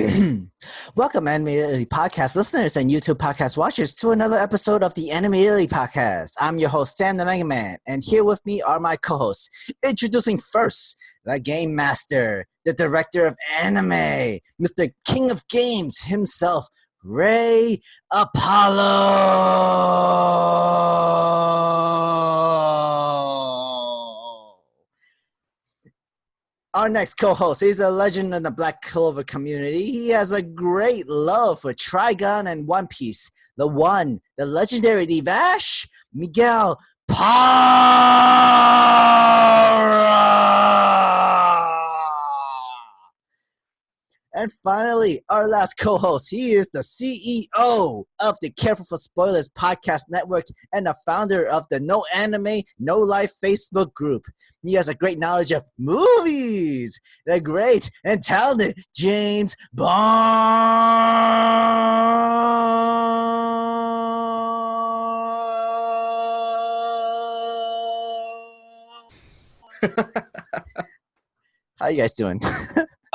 Welcome, Anime Podcast listeners and YouTube podcast watchers, to another episode of the Anime Podcast. I'm your host, Sam the Manga Man, and here with me are my co-hosts. Introducing first, the Game Master, the Director of Anime, Mr. King of Games himself, Ray Apollo. Our next co-host, he's a legend in the Black Clover community. He has a great love for Trigun and One Piece. The one, the legendary Divash, Miguel Parra. And finally, our last co-host, he is the CEO of the Careful for Spoilers podcast network and the founder of the No Anime, No Life Facebook group. He has a great knowledge of movies. The great and talented James Bond. How you guys doing?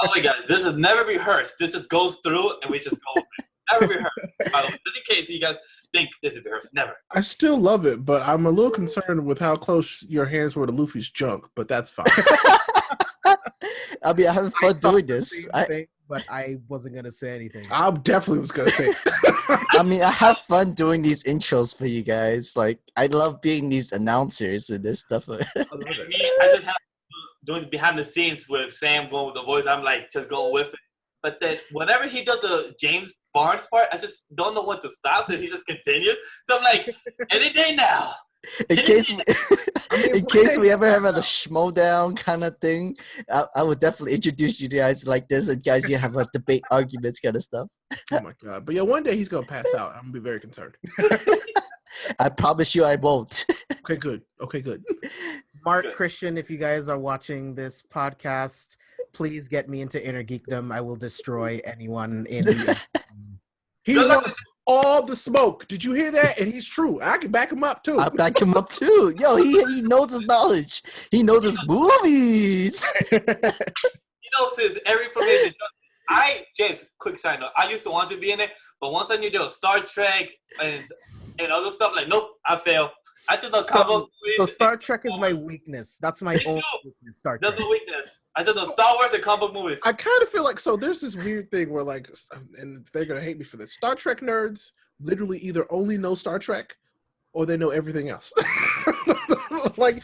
Oh my god, this is never rehearsed. This just goes through and we just go with it. Never rehearsed. By the way, just in case you guys think this is rehearsed. Never. I still love it, but I'm a little concerned with how close your hands were to Luffy's junk, but that's fine. I mean, I have fun doing this. But I wasn't going to say anything. I definitely was going to say I mean, I have fun doing these intros for you guys. Like, I love being these announcers and this stuff. I love it. Me, I just have doing behind the scenes with Sam going with the voice. I'm like, just going with it. But then whenever he does the James Barnes part, I just don't know when to stop, so he just continues. So I'm like, any day now. In case we ever have a schmodown kind of thing, I would definitely introduce you guys like this, and guys, you have a debate arguments kind of stuff. Oh my god! But yeah, one day he's gonna pass out. I'm gonna be very concerned. I promise you, I won't. Okay, good. Okay, good. Mark, Christian, if you guys are watching this podcast, please get me into inner geekdom. I will destroy anyone in the... He's on all the smoke. Did you hear that? And he's true. I can back him up too. I back him up too. Yo, he knows his knowledge. He knows his movies. He knows his every information. James, quick side note. I used to want to be in it, but once I knew there was Star Trek and other stuff, like, nope, I fail. I just know comic movies. So Star Trek is my weakness. That's my only weakness, Star Trek. That's my weakness. I just know Star Wars and comic movies. I kind of feel like, so there's this weird thing where, like, and they're going to hate me for this, Star Trek nerds literally either only know Star Trek or they know everything else. Like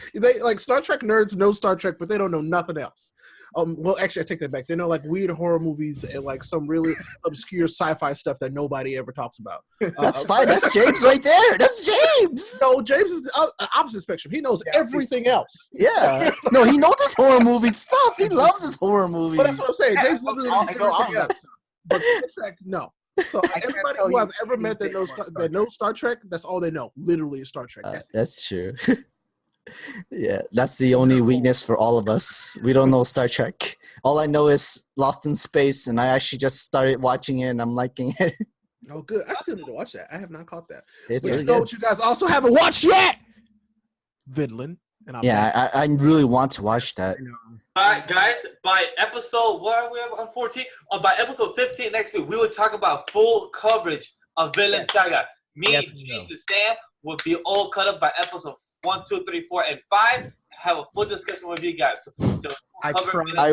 Star Trek nerds know Star Trek, but they don't know nothing else. Well, actually, I take that back. They know like weird horror movies and like some really obscure sci-fi stuff that nobody ever talks about. That's fine. That's James right there. That's James. No, James is the opposite spectrum. He knows everything else. Yeah. No, he knows his horror movie stuff. He loves his horror movies. But that's what I'm saying. James literally knows everything else. But Star Trek, no. So everybody who I've ever met that knows Star Trek, that's all they know. Literally is Star Trek. That's true. Yeah, that's the only weakness for all of us. We don't know Star Trek. All I know is Lost in Space, and I actually just started watching it, and I'm liking it. Oh, good. I still need to watch that. I have not caught that. It's but really you know good. What you guys also haven't watched yet? Vinland. And I really want to watch that. All right, guys, by episode, what are we on 14? By episode 15 next week, we will talk about full coverage of Vinland Saga. Me, James, and Sam will be all cut up by episode 1, 2, 3, 4, and 5. Have a full discussion with you guys. So I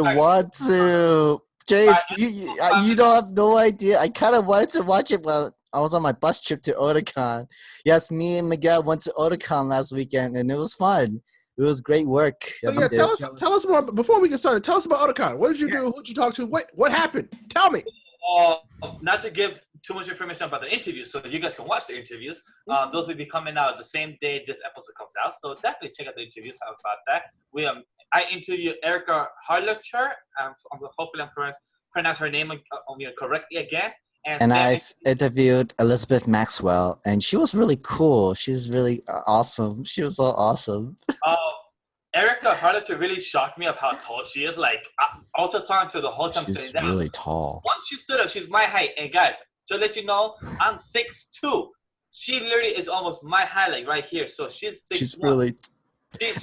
want to. James, you don't have no idea. I kind of wanted to watch it, but I was on my bus trip to Otakon. Yes, me and Miguel went to Otakon last weekend, and it was fun. It was great work. So yeah, tell us more before we get started. Tell us about Otakon. What did you do? Who did you talk to? What happened? Tell me. Not to give too much information about the interviews, so you guys can watch the interviews. Those will be coming out the same day this episode comes out. So definitely check out the interviews. How about that? I interviewed Erica Harlacher. Hopefully I'm pronounce her name correctly again. And I've interviewed Elizabeth Maxwell, and she was really cool. She's really awesome. She was so awesome. Erica Harlacher really shocked me of how tall she is. Like, I was just talking to her the whole time. She's really tall. Once she stood up, she's my height. And guys, to let you know, I'm 6'2". She literally is almost my height, like right here. So she's 6'1". She's really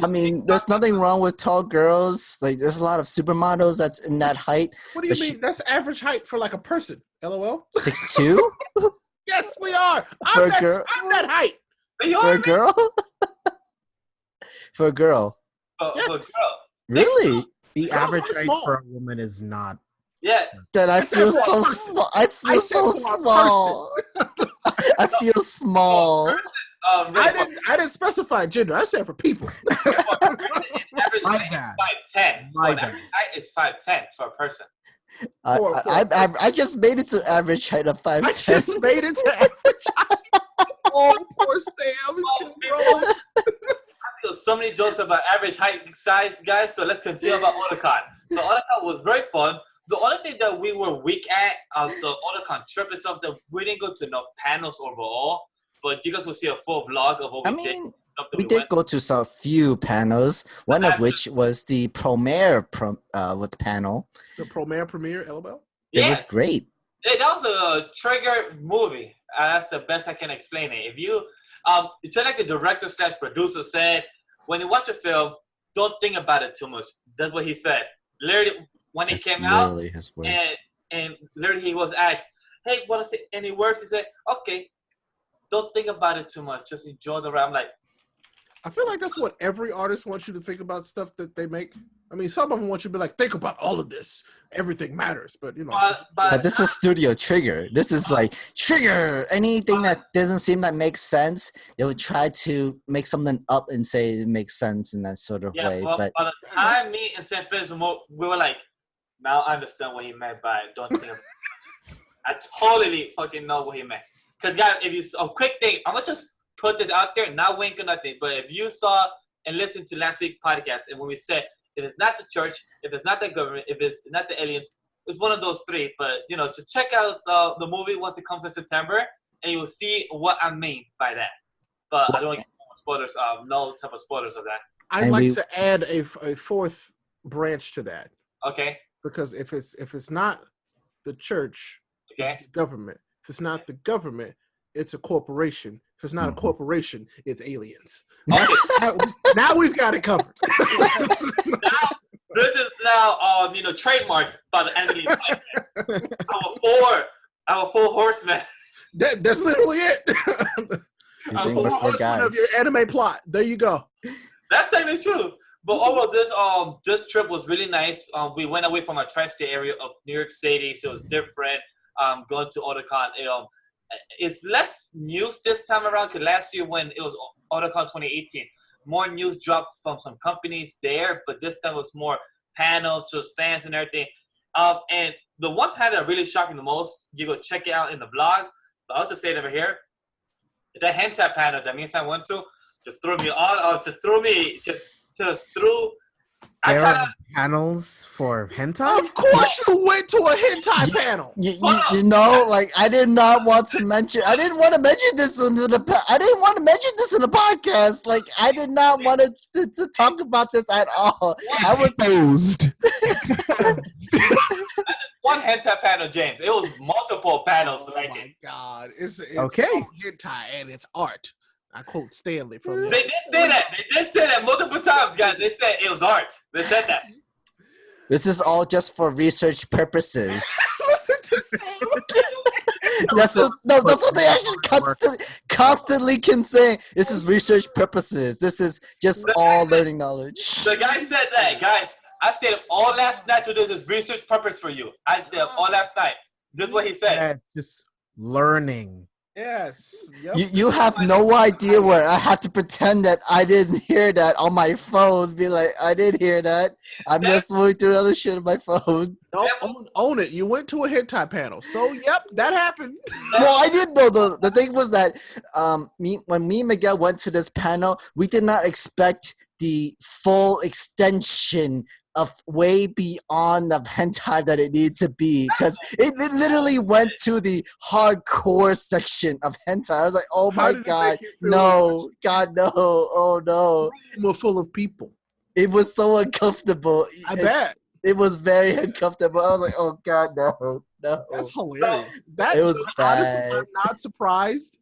I mean, there's nothing wrong with tall girls. Like, there's a lot of supermodels that's in that height. What do you mean? That's average height for like a person. LOL. 6'2"? Yes, we are. For I'm a girl? that height. For a girl? For a girl. For a girl. Really? The Girls average are height small. for a woman is not. Yeah. Then I feel said for so a person. small. I feel said so for a small. I feel small. I didn't specify gender. I said for people. Average My height bad. is 5'10". My So bad. average height is 5'10" for a person. I just made it to average height of 5'10". I just made it to average height. Oh, poor Sam. He's getting grown. I feel so many jokes about average height size, guys. So let's continue about Otakon. So Otakon was very fun. The only thing that we were weak at the Otakon trip itself, that we didn't go to enough panels overall. But you guys will see a full vlog of what we did. We did go to some few panels, one of which was the premiere with the panel. The premiere, LOL? It was great. Yeah, that was a trigger movie. That's the best I can explain it. If you, it's like the director / producer said, when you watch a film, don't think about it too much. That's what he said. Literally, when it came out, his words. and literally he was asked, "Hey, want to say any words?" He said, "Okay, don't think about it too much. Just enjoy the ride." I'm like, I feel like that's what every artist wants you to think about stuff that they make. I mean, some of them want you to be like, think about all of this. Everything matters. But, you know. But this is Studio Trigger. This is like, trigger anything that doesn't seem that makes sense. They would try to make something up and say it makes sense in that sort of way. But by the time me and Sam finished the movie, we were like, now I understand what he meant by it. Don't think about it. I totally fucking know what he meant. Because, guys, if you a quick thing, I'm going to just put this out there, not wink or nothing. But if you saw and listened to last week's podcast, and when we said, if it's not the church, if it's not the government, if it's not the aliens, it's one of those three. But, you know, just check out the movie once it comes in September, and you'll see what I mean by that. But I don't want to give spoilers, no type of spoilers of that. I'd like to add a fourth branch to that. Okay. Because if it's not the church, it's the government. If it's not the government, it's a corporation. If it's not a corporation, it's aliens. Now we've got it covered. This is now, trademarked by the enemy. Our four horsemen. That's literally it. Four horsemen of your anime plot. There you go. That's technically true. But overall, this trip was really nice. We went away from our tri-state area of New York City, so it was different. Going to Otakon, it's less news this time around because last year when it was Otakon 2018, more news dropped from some companies there, but this time it was more panels, just fans and everything. And the one panel that really shocked me the most, you go check it out in the vlog, but I'll just say it over here. That hentai panel that me and Sam went to just threw me on, just threw. There are panels for hentai? Of course you went to a hentai panel. You know, like I did not want to mention. I didn't want to mention this in the podcast. Like I did not want to talk about this at all. I was exposed. One hentai panel, James. It was multiple panels. Oh my god! It's okay. Hentai and it's art. I quote Stanley from They did say that. They did say that multiple times, guys. They said it was art. They said that. This is all just for research purposes. Listen to Sam. That's what they actually constantly can say. This is research purposes. This is just all learning knowledge. The guy said that, guys. I stayed up all last night to do this research purpose for you. I stayed up all last night. This is what he said. Yeah, it's just learning. Yes. Yep. You have no idea where I have to pretend that I didn't hear that on my phone. Be like, I did hear that. I'm just moving through other shit on my phone. Nope, own it. You went to a hentai panel. So, yep, that happened. Well, I did know. The thing was that when me and Miguel went to this panel, we did not expect the full extension of way beyond of hentai that it needed to be, because it literally went to the hardcore section of hentai. I was like, oh my god, no, god no, oh no. We're full of people. It was so uncomfortable. I bet. It was very uncomfortable. I was like, oh god, no. That's hilarious. It was bad. Honestly, I'm not surprised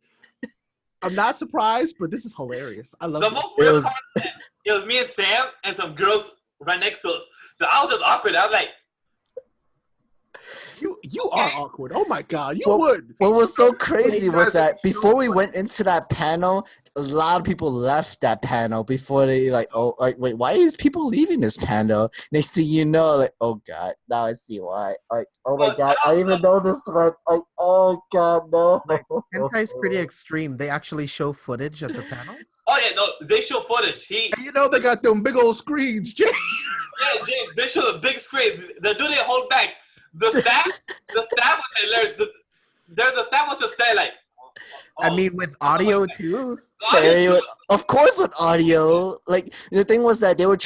I'm not surprised, but this is hilarious. I love The it. most weird part of it was me and Sam and some girls right next to us. So I was just awkward. I was like, You are awkward. Oh my god, you would. What was so crazy was that guys before we show- went into that panel, a lot of people left that panel before they like, oh, like, wait, why is people leaving this panel? Next thing you know, like, oh god, now I see why. Like, oh my god, I even know this one. Like, oh god, no. Like, hentai's pretty extreme. They actually show footage at the panels. oh yeah, no, they show footage. And you know they got them big old screens, Jay. Yeah, James, they show the big screen. The dude they hold back. The staff was just there like. I mean, with audio too. Of course, with audio. Like the thing was that he was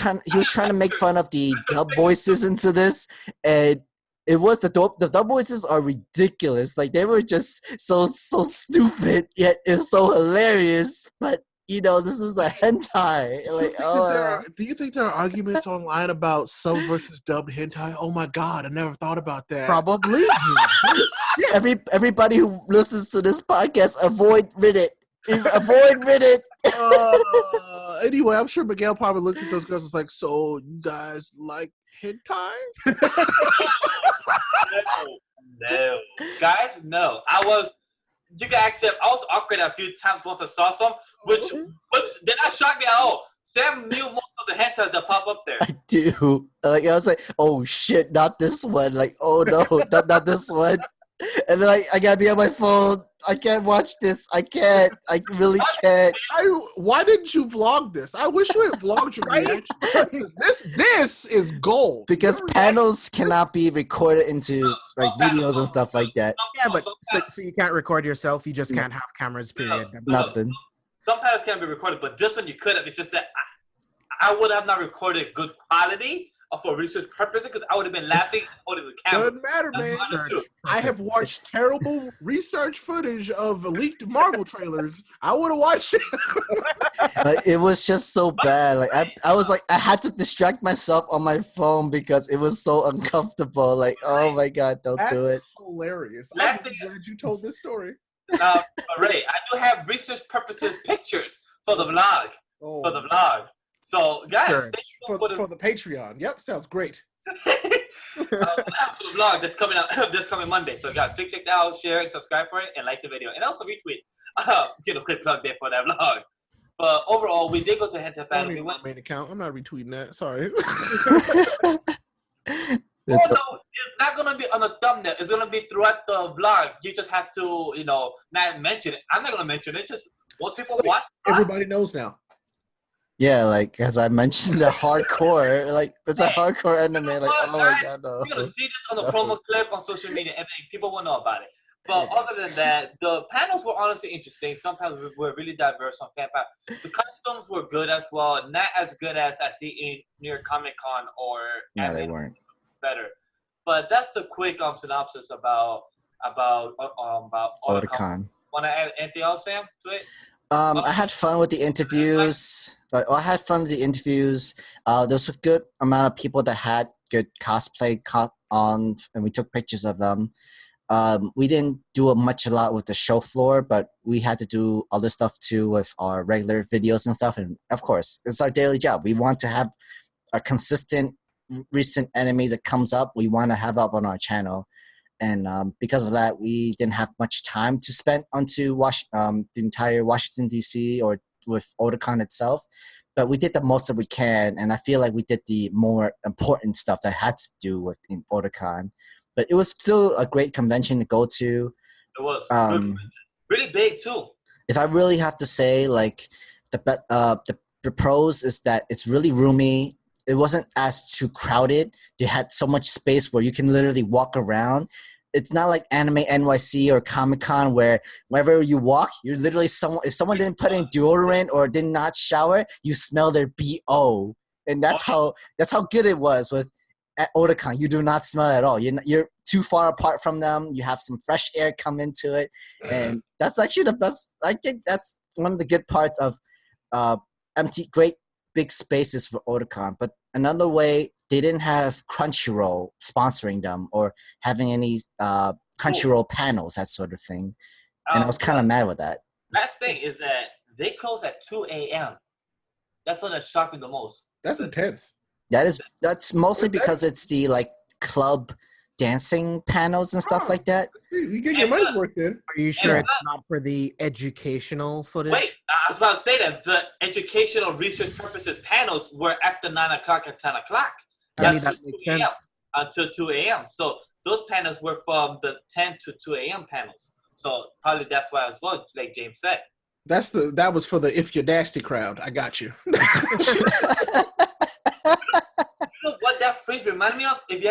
trying to make fun of the dub voices into this, and it was the dub voices are ridiculous. Like they were just so stupid, yet it's so hilarious. But you know, this is a hentai. Like, do you think there are arguments online about sub versus dubbed hentai? Oh my god, I never thought about that. Probably. Everybody who listens to this podcast, avoid Reddit. Avoid Reddit. Anyway, I'm sure Miguel probably looked at those girls and was like, so you guys like hentai? No. Guys, no. You can accept. I was awkward a few times once I saw some, which did not shock me at all. Sam knew most of the hentais that pop up there. I do. Like I was like, oh shit, not this one. Like, oh no, not this one. And then I gotta be on my phone. I can't watch this. I can't. I really can't. Why didn't you vlog this? I wish you had vlogged your reaction. This is gold. Because panels cannot be recorded into like videos and stuff like that. Yeah, but so you can't record yourself. You just can't have cameras. Period. Nothing. Some panels can be recorded, but this one you could have. It's just that I would have not recorded good quality for research purposes because I would have been laughing holding the camera. Doesn't matter, man. I have watched terrible research footage of leaked Marvel trailers. I would have watched it. Like, it was just so bad. Like I was like, I had to distract myself on my phone because it was so uncomfortable. Like, oh my god, don't do it. Hilarious. Last I'm thing glad you told this story. Ray, I do have research purposes pictures for the vlog. Oh. For the vlog. So guys, Sure. stay For tuned the Patreon. Yep, sounds great. for the vlog that's coming out this coming Monday. So guys, please check that out, share it, subscribe for it, and like the video, and also retweet. Get a quick plug there for that vlog. But overall, we did go to hentai I panel. don't We need went. my main account. I'm not retweeting that. Sorry. No, it's not gonna be on the thumbnail. It's gonna be throughout the vlog. You just have to, not mention it. I'm not gonna mention it. Just once people watch. Everybody knows now. Yeah, like as I mentioned, the hardcore, like it's a hardcore anime. Like, oh my god, no. You're gonna see this on the promo clip on social media, and then people will know about it. But other than that, the panels were honestly interesting. Sometimes were really diverse on fan panel. The costumes were good as well, not as good as I see in near Comic Con or. No, they weren't. Better, but that's the quick synopsis about Otakon. Want to add anything else, Sam, to it? I had fun with the interviews. There was a good amount of people that had good cosplay on, and we took pictures of them. We didn't do a lot with the show floor, but we had to do other stuff too with our regular videos and stuff. And of course, it's our daily job. We want to have a consistent recent animes that comes up. We want to have up on our channel. And because of that, we didn't have much time to spend onto the entire Washington, D.C. or with Otakon itself. But we did the most that we can, and I feel like we did the more important stuff that had to do with Otakon. But it was still a great convention to go to. It was really big too. If I really have to say, like the pros is that it's really roomy. It wasn't as too crowded. They had so much space where you can literally walk around. It's not like Anime NYC or Comic-Con where wherever you walk, you're literally if someone didn't put in deodorant or did not shower, you smell their BO. And that's how good it was with at Otakon. You do not smell it at all. You're too far apart from them. You have some fresh air come into it. And that's actually the best. I think that's one of the good parts of great big spaces for Otakon. But another way, they didn't have Crunchyroll sponsoring them or having any Crunchyroll panels, that sort of thing. And I was kind of mad with that. last thing is that they close at 2 a.m. That's what shocked me the most. That's intense. That's mostly because it's the like club dancing panels and stuff like that. See, you get your money's worth then. Are you sure it's not for the educational footage? Wait, I was about to say that the educational research purposes panels were after 9 o'clock and 10 o'clock. That makes sense. Until 2 a.m. So those panels were from the 10 to 2 a.m. panels. So probably that's why as well, like James said. That was for the if you're nasty crowd. I got you. You know what that phrase reminded me of? If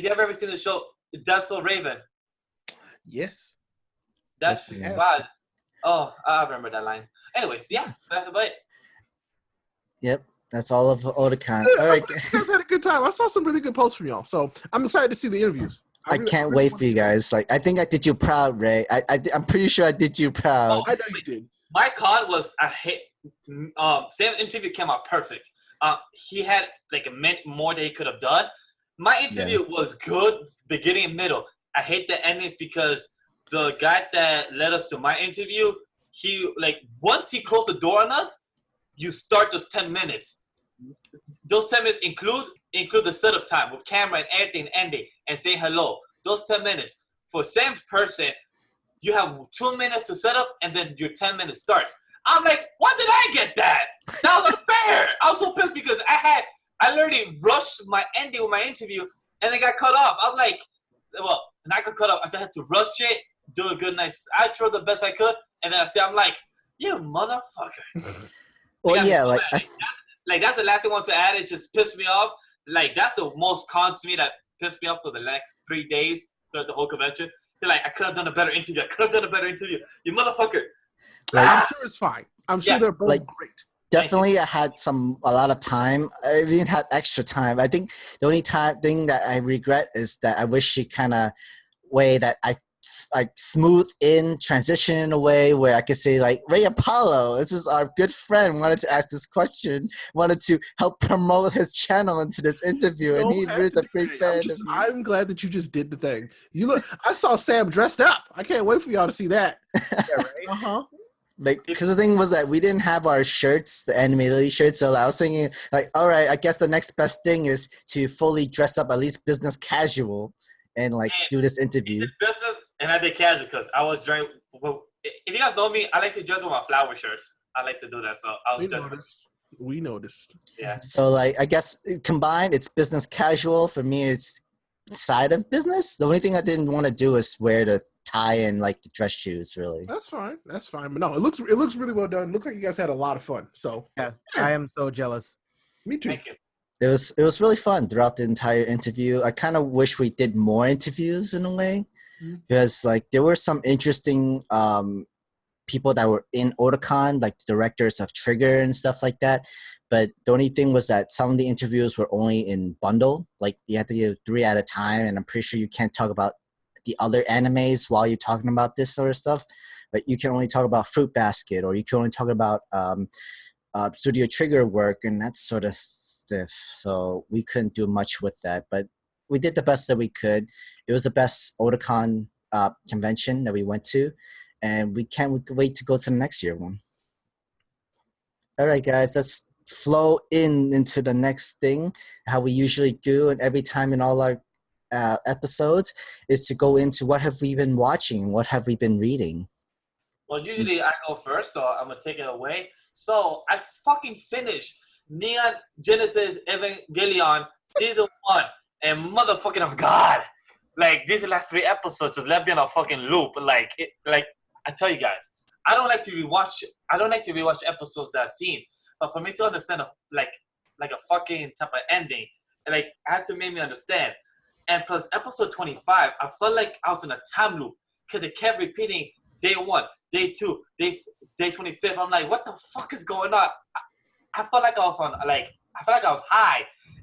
you ever seen the show That's So Raven. Yes. That's bad. Oh, I remember that line. Anyways, yeah, that's about it. Yep, that's all of Otakon. All right, you guys had a good time. I saw some really good posts from y'all, so I'm excited to see the interviews. I can't wait for you guys. Like, I think I did you proud, Ray. I'm pretty sure I did you proud. Oh, I know you did. My con was a hit. Sam's interview came out perfect. He had like a minute more that he could have done. My interview was good, beginning and middle. I hate the endings because the guy that led us to my interview, he like once he closed the door on us, you start those 10 minutes. Those 10 minutes include the setup time with camera and everything ending and saying hello. Those 10 minutes. For Sam's person, you have 2 minutes to set up and then your 10 minutes starts. I'm like, why did I get that? That was unfair. I was so pissed because I literally rushed my ending with my interview and it got cut off. I was like, well, and I got cut off. I just had to rush it, do a good, nice outro the best I could, and then I'm like, you motherfucker. Well, yeah, like that's the last thing I want to add. It just pissed me off. Like that's the most con to me that pissed me off for the next 3 days throughout the whole convention. You're like, I could have done a better interview. You motherfucker. Like, I'm sure it's fine. I'm sure they're both great. Definitely, I had a lot of time. I even had extra time. I think the only thing that I regret is that I wish she kind of way that I like smooth in transition in a way where I could say like Ray Apollo, this is our good friend, wanted to ask this question, wanted to help promote his channel into this interview, and he really is a great fan of me. I'm glad that you just did the thing. You look, I saw Sam dressed up. I can't wait for y'all to see that. Yeah, right? Like, because the thing was that we didn't have our shirts, the animated shirts, so I was thinking like, all right, I guess the next best thing is to fully dress up, at least business casual, and like do this interview. Business, and I did casual because I was during. Well, if you guys know me, I like to dress with my flower shirts. I like to do that, so I was We noticed. Yeah. So like, I guess combined, it's business casual. For me, it's side of business. The only thing I didn't want to do is wear the tie and like the dress shoes. Really, that's fine. But no, it looks really well done. Looks like you guys had a lot of fun. So yeah, I am so jealous. Me too. Thank you. It was really fun throughout the entire interview. I kind of wish we did more interviews in a way, because like there were some interesting people that were in Otakon, like directors of Trigger and stuff like that. But the only thing was that some of the interviews were only in bundle. Like you had to do 3 at a time, and I'm pretty sure you can't talk about the other animes while you're talking about this sort of stuff. Like you can only talk about Fruit Basket, or you can only talk about Studio Trigger work and that sort of stuff. So we couldn't do much with that, but we did the best that we could. It was the best Otakon convention that we went to, and we can't wait to go to the next year one. All right, guys, let's flow into the next thing, how we usually do, and every time in all our episodes is to go into what have we been watching, what have we been reading. Well, usually I go first, so I'm gonna take it away. So I fucking finished Neon Genesis Evangelion season 1, and motherfucking of God, like these last 3 episodes just left me on a fucking loop. Like I tell you guys, I don't like to rewatch episodes that I've seen, but for me to understand like a fucking type of ending, like I had to make me understand. And plus episode 25, I felt like I was in a time loop because they kept repeating day 1, day 2, day 25. I'm like, what the fuck is going on? I felt like I was high,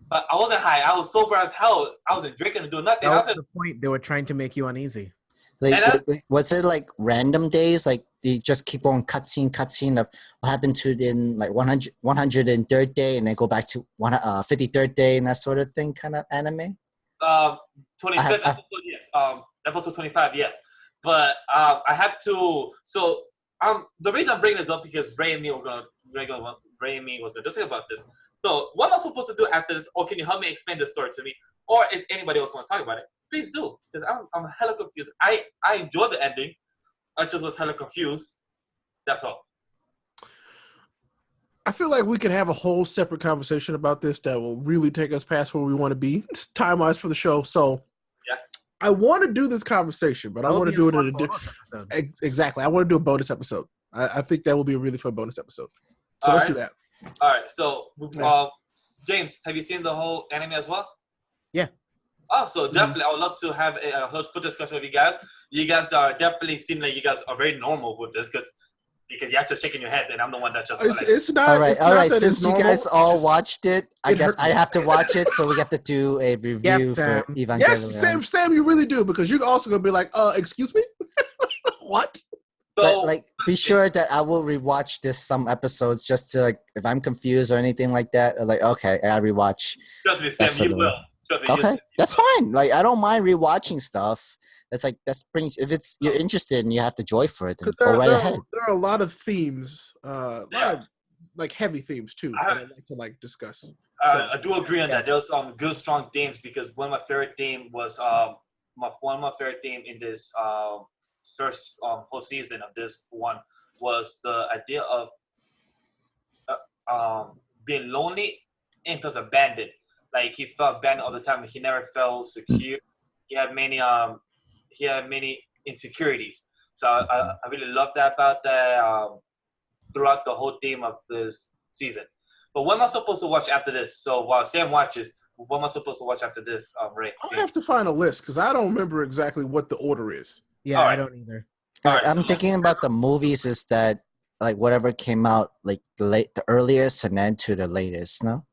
but I wasn't high. I was sober as hell. I wasn't drinking and doing nothing. That was the point. They were trying to make you uneasy. Like, was it like random days? Like they just keep on cutscene of what happened to in like 103rd day, and then go back to 53rd day and that sort of thing, kind of anime. 25th episode, yes. Episode 25, yes. But I have to. So the reason I'm bringing this up because Ray and me was gonna discuss about this. So what am I supposed to do after this? Or can you help me explain the story to me? Or if anybody else want to talk about it, please do. Because I'm hella confused. I enjoyed the ending. I just was hella confused. That's all. I feel like we could have a whole separate conversation about this that will really take us past where we want to be time-wise for the show. So yeah, I want to do this conversation, but I want to do it in a different exactly. I want to do a bonus episode. I think that will be a really fun bonus episode. So let's do that. All right. So James, have you seen the whole anime as well? Yeah. Oh, so definitely, I would love to have a full discussion with you guys. You guys are definitely seem like you guys are very normal with this because you're just shaking your head, and I'm the one that just. It's not. All right, it's all not right. that Since you guys all watched it, I guess I have to watch it, so we have to do a review Yes, for Sam. Evangelion. Yes, Sam, you really do because you're also gonna be like, excuse me, what? So, But be sure that I will rewatch some episodes just to if I'm confused or anything like that. Okay, I rewatch. Trust me, Sam, you will. Okay, that's fine. I don't mind rewatching stuff. It's brings if you're interested and you have the joy for it, then go right ahead. There are a lot of themes, a lot of heavy themes too that I'd like to discuss. I do agree on that. There's good strong themes because one of my favorite theme was one of my favorite theme in this first whole season of this one was the idea of being lonely and plus abandoned. Like he felt abandoned all the time. He never felt secure. He had many insecurities. So I really love that about that throughout the whole theme of this season. But what am I supposed to watch after this? So while Sam watches, what am I supposed to watch after this, Ray? I'll have to find a list because I don't remember exactly what the order is. Yeah, I don't either. I'm thinking about the movies is that whatever came out the earliest and then to the latest, no?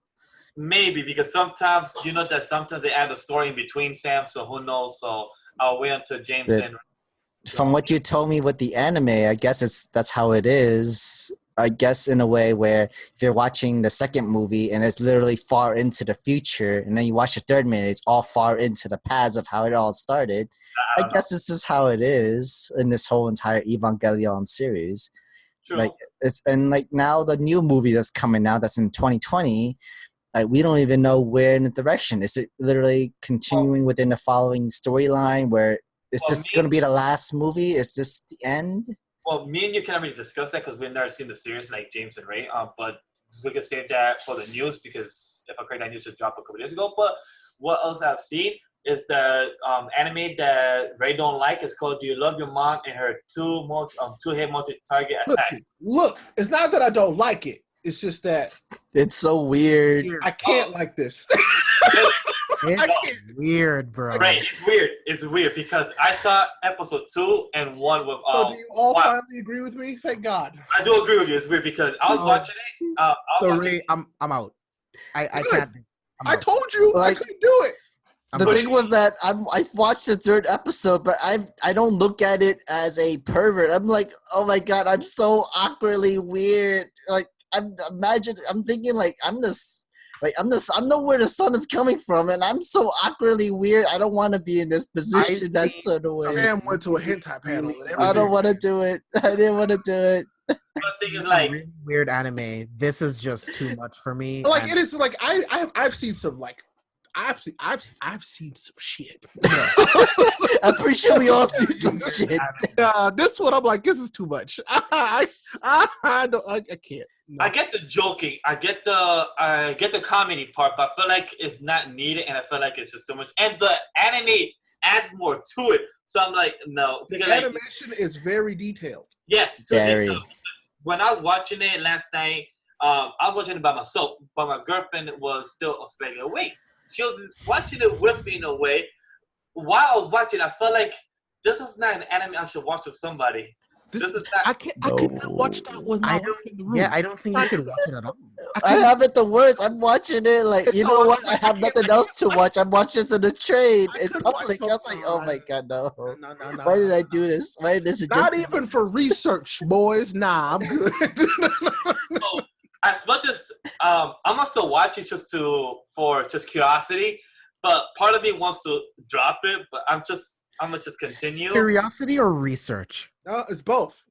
Maybe because sometimes sometimes they add a story in between, Sam. So who knows? So I'll wait until James and. From what you told me with the anime, I guess that's how it is. I guess in a way where if you're watching the second movie and it's literally far into the future, and then you watch the third minute, it's all far into the past of how it all started. I guess this is how it is in this whole entire Evangelion series. True. Now the new movie that's coming out that's in 2020. We don't even know where in the direction. Is it literally continuing within the following storyline where is this going to be the last movie? Is this the end? Well, me and you can't really discuss that because we've never seen the series like James and Ray. But we could save that for the news because if I correct, that news just dropped a couple days ago. But what else I've seen is the anime that Ray don't like. It's called "Do You Love Your Mom?" and her two-head multi-target attack. Look, it's not that I don't like it. It's just that it's so weird. I can't like this. It's weird, bro. Right, it's weird. It's weird because I saw episode 2 and 1 with. So do you all finally agree with me? Thank God. I do agree with you. It's weird because I was watching it. I'm out. I can't. I told you I couldn't do it. The thing was that I've watched the third episode, but I don't look at it as a pervert. I'm like, oh my God, I'm so awkwardly weird. I'm thinking I'm know where the sun is coming from, and I'm so awkwardly weird. I don't want to be in this position. That sort of way. Sam went to a hentai panel. I don't want to do it. I didn't want to do it. The thing is really weird anime. This is just too much for me. It is I've seen some I've seen some shit. I'm pretty sure we all see some shit. This one I'm like, this is too much. I can't. No. I get the joking. I get the comedy part, but I feel like it's not needed, and I feel like it's just too much. And the anime adds more to it, so I'm like, no. The animation is very detailed. Yes, very. When I was watching it last night, I was watching it by myself, but my girlfriend was still slightly awake. She was watching it with me in a way. While I was watching, I felt like this was not an anime I should watch with somebody. I could not watch that with my wife in the room. Yeah, I don't think I could watch it at all. I have it the worst. I'm watching it you know what? I have nothing else to watch. I'm watching this in the train in public. I was like, oh my God, no. Why did I do this? Why did this? Not even for research, boys. Nah, I'm good. So, as much as I'm gonna still watch it for curiosity, but part of me wants to drop it. But I'm gonna just continue. Curiosity or research? No, it's both.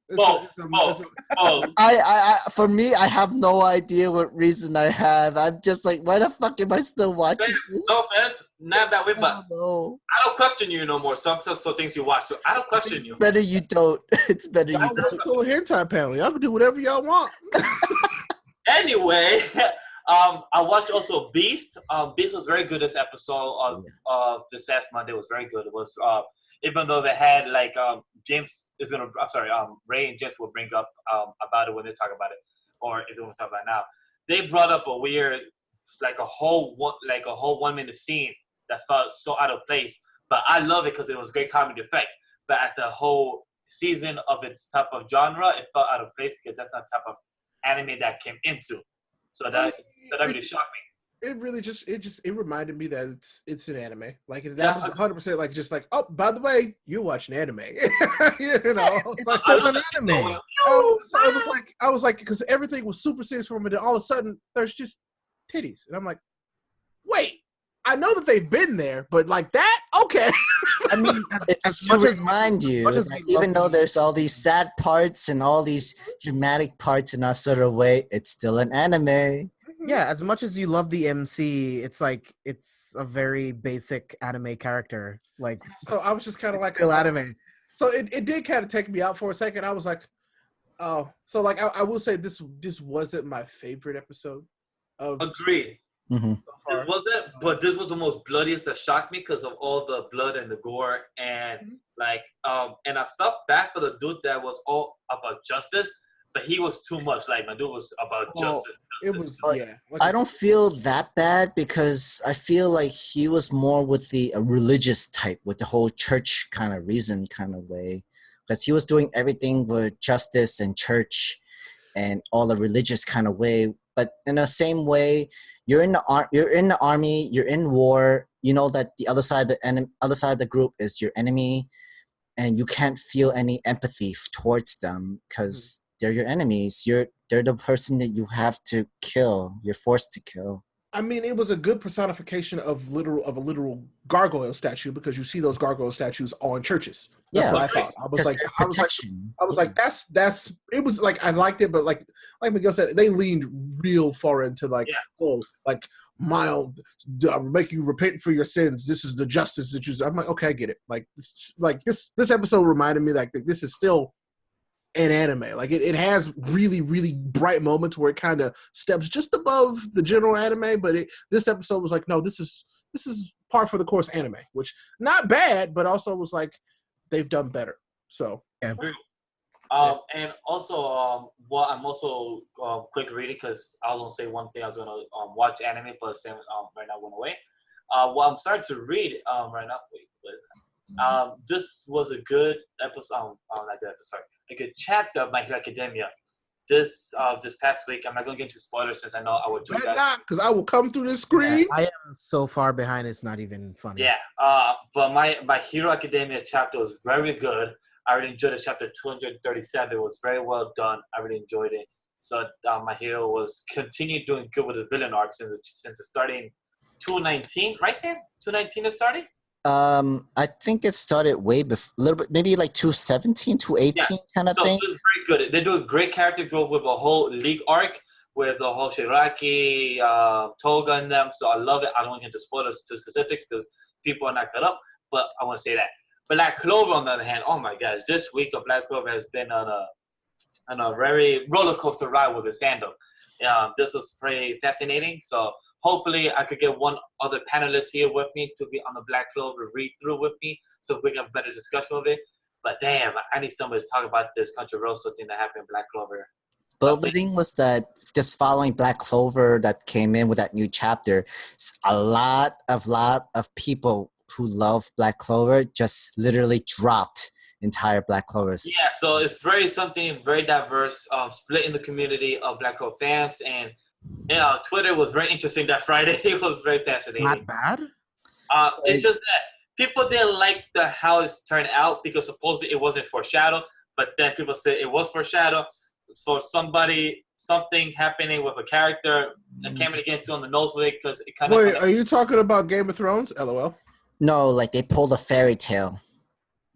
For me, I have no idea what reason I have. I'm just like, why the fuck am I still watching this? No offense, not that way, but no. I don't question you no more. Some things you watch, so I don't question you. It's better you don't. It's better you don't. don't. Y'all go to a hentai panel. Y'all can do whatever y'all want. Anyway, I watched also Beast. Beast was very good this episode. This past Monday was very good. It was even though they had like James is gonna. I'm sorry. Ray and James will bring up about it when they talk about it, or if they want to talk about it now. They brought up a weird, like a whole 1 minute scene that felt so out of place. But I love it because it was great comedy effect. But as a whole season of its type of genre, it felt out of place because that's not the type of anime that came into. So that really shocked me. It really it reminded me that it's an anime. Like that was 100% like just like, oh, by the way, you're watching anime. You know, it's still an anime. I was like, because everything was super serious for me, and then all of a sudden there's just titties, and I'm like, wait, I know that they've been there, but like that, okay. I mean, it's to remind you, even though there's all these sad parts and all these dramatic parts in a sort of way, it's still an anime. Yeah, as much as you love the MC, it's like it's a very basic anime character. Like, so I was just kind of like still anime. So it did kind of take me out for a second. I was like, oh, so like I will say this wasn't my favorite episode of. Agreed. Mm-hmm. So it wasn't, but this was the most bloodiest that shocked me because of all the blood and the gore and and I felt bad for the dude that was all about justice. But he was too much. Like, my dude was about justice. It was, I don't feel that bad because I feel like he was more with the religious type, with the whole church kind of reason kind of way. Because he was doing everything with justice and church and all the religious kind of way. But in the same way, you're in the army, you're in war. You know that the other side of the group is your enemy, and you can't feel any empathy towards them because they're your enemies. They're the person that you have to kill. You're forced to kill. I mean, it was a good personification of a literal gargoyle statue because you see those gargoyle statues on churches. That's what I thought. I was like, that's. It was like I liked it, but like Miguel said, they leaned real far into like, mild, make you repent for your sins. This is the justice that you. I'm like, okay, I get it. Like this episode reminded me like this is still an anime. Like it has really, really bright moments where it kind of steps just above the general anime, but this episode was like, no, this is par for the course anime, which not bad, but also was like they've done better. So and also I'm also quick reading because I was gonna say one thing. I was gonna watch anime, but same right now went away. What I'm starting to read right now. This was a good episode. Not good episode. A good chapter of My Hero Academia. This past week, I'm not going to get into spoilers since I know I would do that. Not, because I will come through this screen. Yeah, I am so far behind, it's not even funny. Yeah, but My Hero Academia chapter was very good. I really enjoyed it. Chapter 237. It was very well done. I really enjoyed it. So My Hero was continued doing good with the villain arc since it started in 219, right, Sam? 219 it started? I think it started way before, a little bit, maybe like 217, 218 kind of thing. It was very good. They do a great character growth with a whole league arc with the whole Shiraki, Toga and them. So I love it. I don't want to get into spoilers to specifics because people are not caught up, but I want to say that. Black Clover, on the other hand, oh my gosh, this week of Black Clover has been on a very roller coaster ride with this fandom. This was very fascinating. So hopefully I could get one other panelist here with me to be on the Black Clover read through with me so we can have a better discussion of it. But damn, I need somebody to talk about this controversial thing that happened in Black Clover. But the thing was that just following Black Clover that came in with that new chapter, a lot of people who love Black Clover just literally dropped entire Black Clovers. Yeah, so it's something very diverse, split in the community of Black Clover fans, and Twitter was very interesting that Friday. It was very fascinating. Not bad. It's just that people didn't like how it's turned out because supposedly it wasn't foreshadowed, but then people said it was foreshadowed for something happening with a character. I can't really get into on the nose with it because it kind of. Wait, are you talking about Game of Thrones? LOL. No, like they pulled a fairy tale.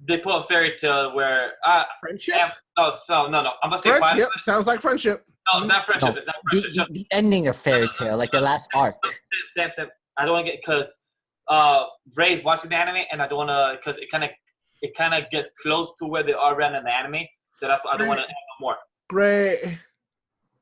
they put a fairy tale where Friendship? no, I'm gonna say Yep, sounds like friendship. No, it's not friendship. No, It's not friendship. the ending of Fairy Tale, like the last arc. Sam, I don't want to get because Ray's watching the anime, and I don't want to because it kind of gets close to where they are right in the anime, so that's why I don't want to add no more. Great.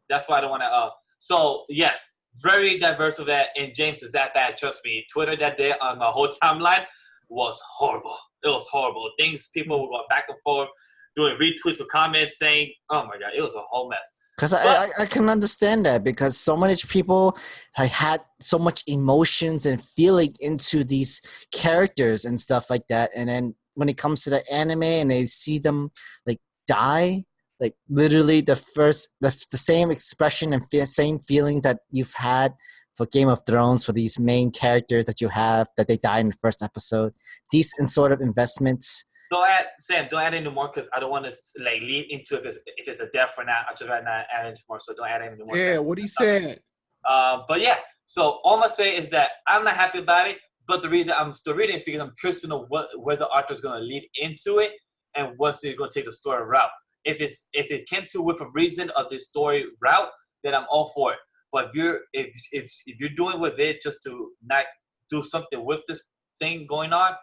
That's why I don't want to. So yes, very diverse of that, and James is that bad. Trust me, Twitter that day on my whole timeline was horrible. It was horrible. Things people were going back and forth, doing retweets with comments saying, "Oh my god," it was a whole mess. Because I can understand that because so many people had so much emotions and feeling into these characters and stuff like that. And then when it comes to the anime and they see them like die, like literally the same expression and same feelings that you've had for Game of Thrones for these main characters that you have that they die in the first episode. These sort of investments. Don't add any more because I don't want to like lead into it if it's a death or not. I just rather not add any more, so don't add any more. Yeah, what he said. But yeah, so all I'm gonna say is that I'm not happy about it. But the reason I'm still reading is because I'm curious to know where the author's gonna lead into it and what's it gonna take the story route. If it came to with a reason of this story route, then I'm all for it. But if you're doing with it just to not do something with this thing going on,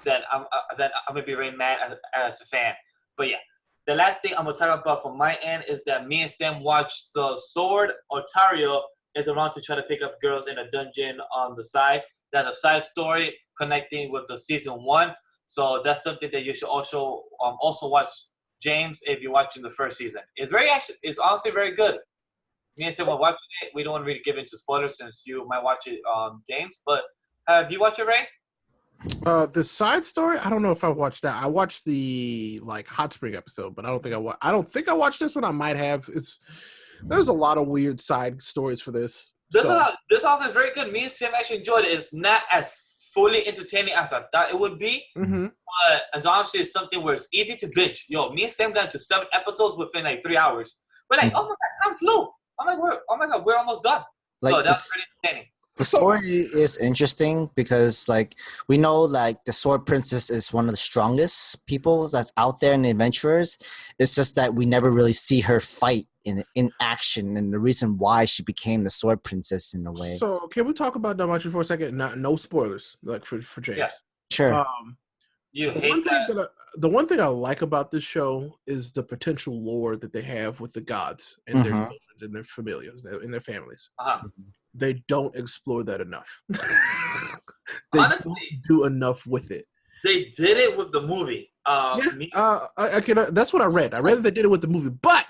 then I'm gonna be very mad as a fan. But yeah, the last thing I'm gonna talk about from my end is that me and Sam watched the Sword. Otario is around to try to pick up girls in a dungeon on the side. That's a side story connecting with the season 1. So that's something that you should also watch, James, if you're watching the first season. It's honestly very good. Me and Sam were watching it. We don't want to really give into spoilers since you might watch it, James. But have you watched it, Ray? The side story, I don't know if I watched that. I watched the Hot Spring episode, but I don't think I watched this one. I might have. There's a lot of weird side stories for this. This also is very good. Me and Sam actually enjoyed it. It's not as fully entertaining as I thought it would be. Mm-hmm. But as honestly, it's something where it's easy to binge. Yo, me and Sam got into 7 episodes within like 3 hours. We're like, oh my god, time flew. We're almost done. So that's pretty entertaining. The story is interesting because, we know, the Sword Princess is one of the strongest people that's out there in the adventurers. It's just that we never really see her fight in action, and the reason why she became the Sword Princess in a way. So, can we talk about Damachi for a second? No spoilers, for James. Yeah. Sure. The one thing I like about this show is the potential lore that they have with the gods and their children and their familiars and their families. They don't explore that enough. They honestly don't do enough with it. They did it with the movie. That's what I read. I read that they did it with the movie, but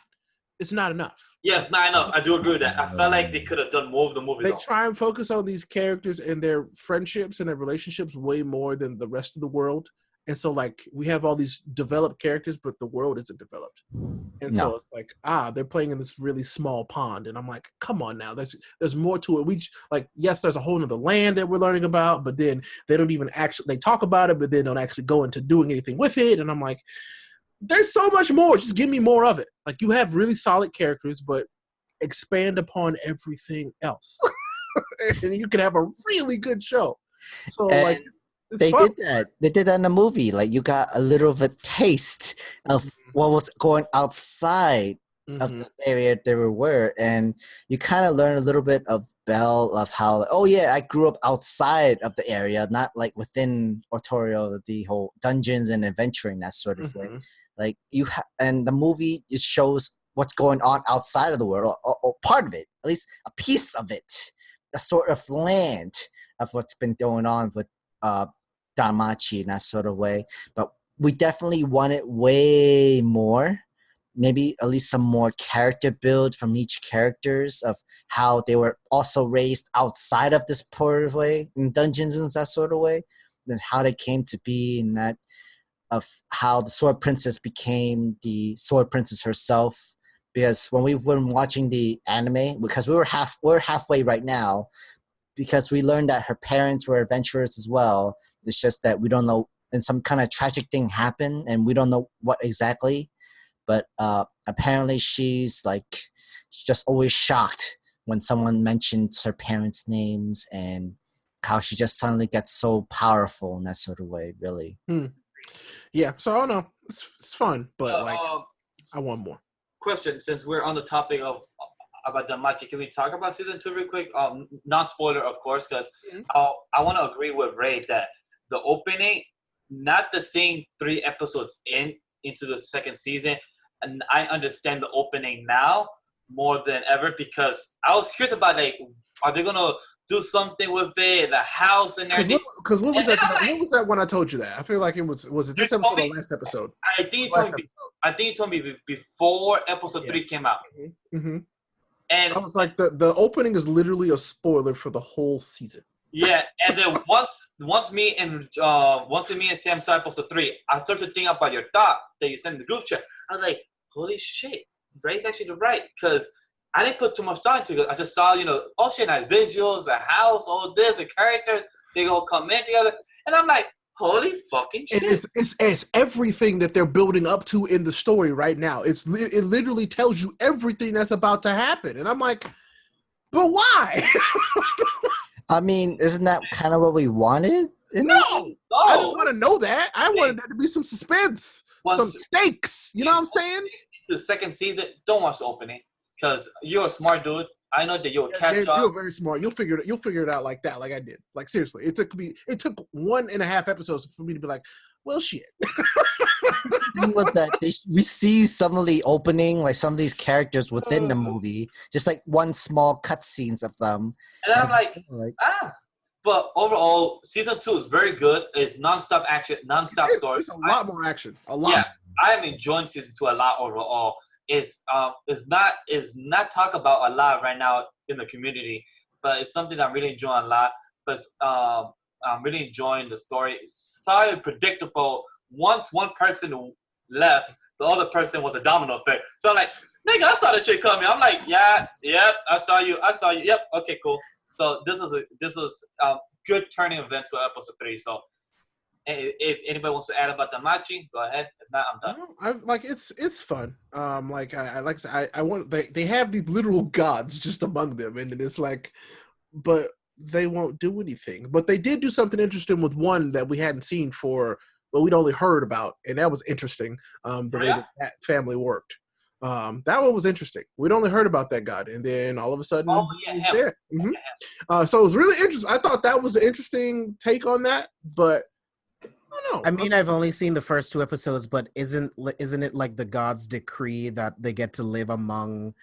it's not enough. Yeah, it's not enough. I do agree with that. I felt like they could have done more of the movie. They try and focus on these characters and their friendships and their relationships way more than the rest of the world. And so, we have all these developed characters, but the world isn't developed. And so it's they're playing in this really small pond. And I'm like, come on now. There's more to it. Yes, there's a whole nother land that we're learning about, but then they don't even they talk about it, but then don't actually go into doing anything with it. And I'm like, there's so much more. Just give me more of it. You have really solid characters, but expand upon everything else. And you can have a really good show. So, They did that. They did that in the movie. You got a little of a taste of what was going outside of the area they were, and you kind of learn a little bit of Belle of how. I grew up outside of the area, not within Otorio, the whole dungeons and adventuring that sort of way. And the movie it shows what's going on outside of the world, or part of it, at least a piece of it, a sort of land of what's been going on with. Damachi in that sort of way, but we definitely wanted way more, maybe at least some more character build from each characters of how they were also raised outside of this sort of way in dungeons and that sort of way, and how they came to be, and that of how the Sword Princess became the Sword Princess herself. Because when we've been watching the anime, because we're halfway right now, because we learned that her parents were adventurers as well. It's just that we don't know, and some kind of tragic thing happened, and we don't know what exactly. But apparently she's just always shocked when someone mentions her parents' names, and how she just suddenly gets so powerful in that sort of way, really. Yeah, so I don't know. It's fun, but like I want more. Question: since we're on the topic of about Danmachi, can we talk about season 2 real quick? Not spoiler, of course, because I want to agree with Ray that the opening, not the same 3 episodes into the second season, and I understand the opening now more than ever because I was curious about like, are they gonna do something with it, the house and everything? Because what was that? What was that when I told you that? I feel like it was it this episode or last episode? I think you told me before episode 3 came out. Mm-hmm. And I was like, the opening is literally a spoiler for the whole season. Yeah, and then once me and Sam saw episode 3, I started to think about your thought that you sent in the group chat. I was like, holy shit, Ray's actually right, because I didn't put too much thought into it. I just saw, oh shit, nice visuals, the house, all this, the characters, they all come in together, and I'm like, holy fucking shit! And it's everything that they're building up to in the story right now. It literally tells you everything that's about to happen, and I'm like, but why? I mean, isn't that kind of what we wanted? No, I didn't want to know that. I wanted there to be some suspense, some stakes. You know what I'm saying? The second season, don't watch the opening because you're a smart dude. I know that you'll catch up. You're very smart. You'll figure it out like that, like I did. Like seriously, it took 1.5 episodes for me to be like, well, shit. The thing was that we see some of the opening, like some of these characters within the movie, just like one small cutscenes of them. And I'm like, But overall, season 2 is very good. It's nonstop action, nonstop story. It's a lot more action. A lot. Yeah, I'm enjoying season 2 a lot overall. It's not talked about a lot right now in the community, but it's something I'm really enjoying a lot. But I'm really enjoying the story. It's slightly predictable. Once one person left, the other person was a domino effect. So I'm like, nigga, I saw this shit coming. I'm like, yep, I saw you. Yep, okay, cool. So this was a good turning event to episode 3. So if anybody wants to add about the matching, go ahead. If not, I'm done. It's fun. I like to say, I want they have these literal gods just among them, and it's like, but they won't do anything. But they did do something interesting with one that we hadn't seen we'd only heard about, and that was interesting. The way that family worked. That one was interesting. We'd only heard about that god, and then all of a sudden he was there. Mm-hmm. So it was really interesting. I thought that was an interesting take on that, but I don't know. I mean, I've only seen the first 2 episodes, but isn't it like the gods decree that they get to live among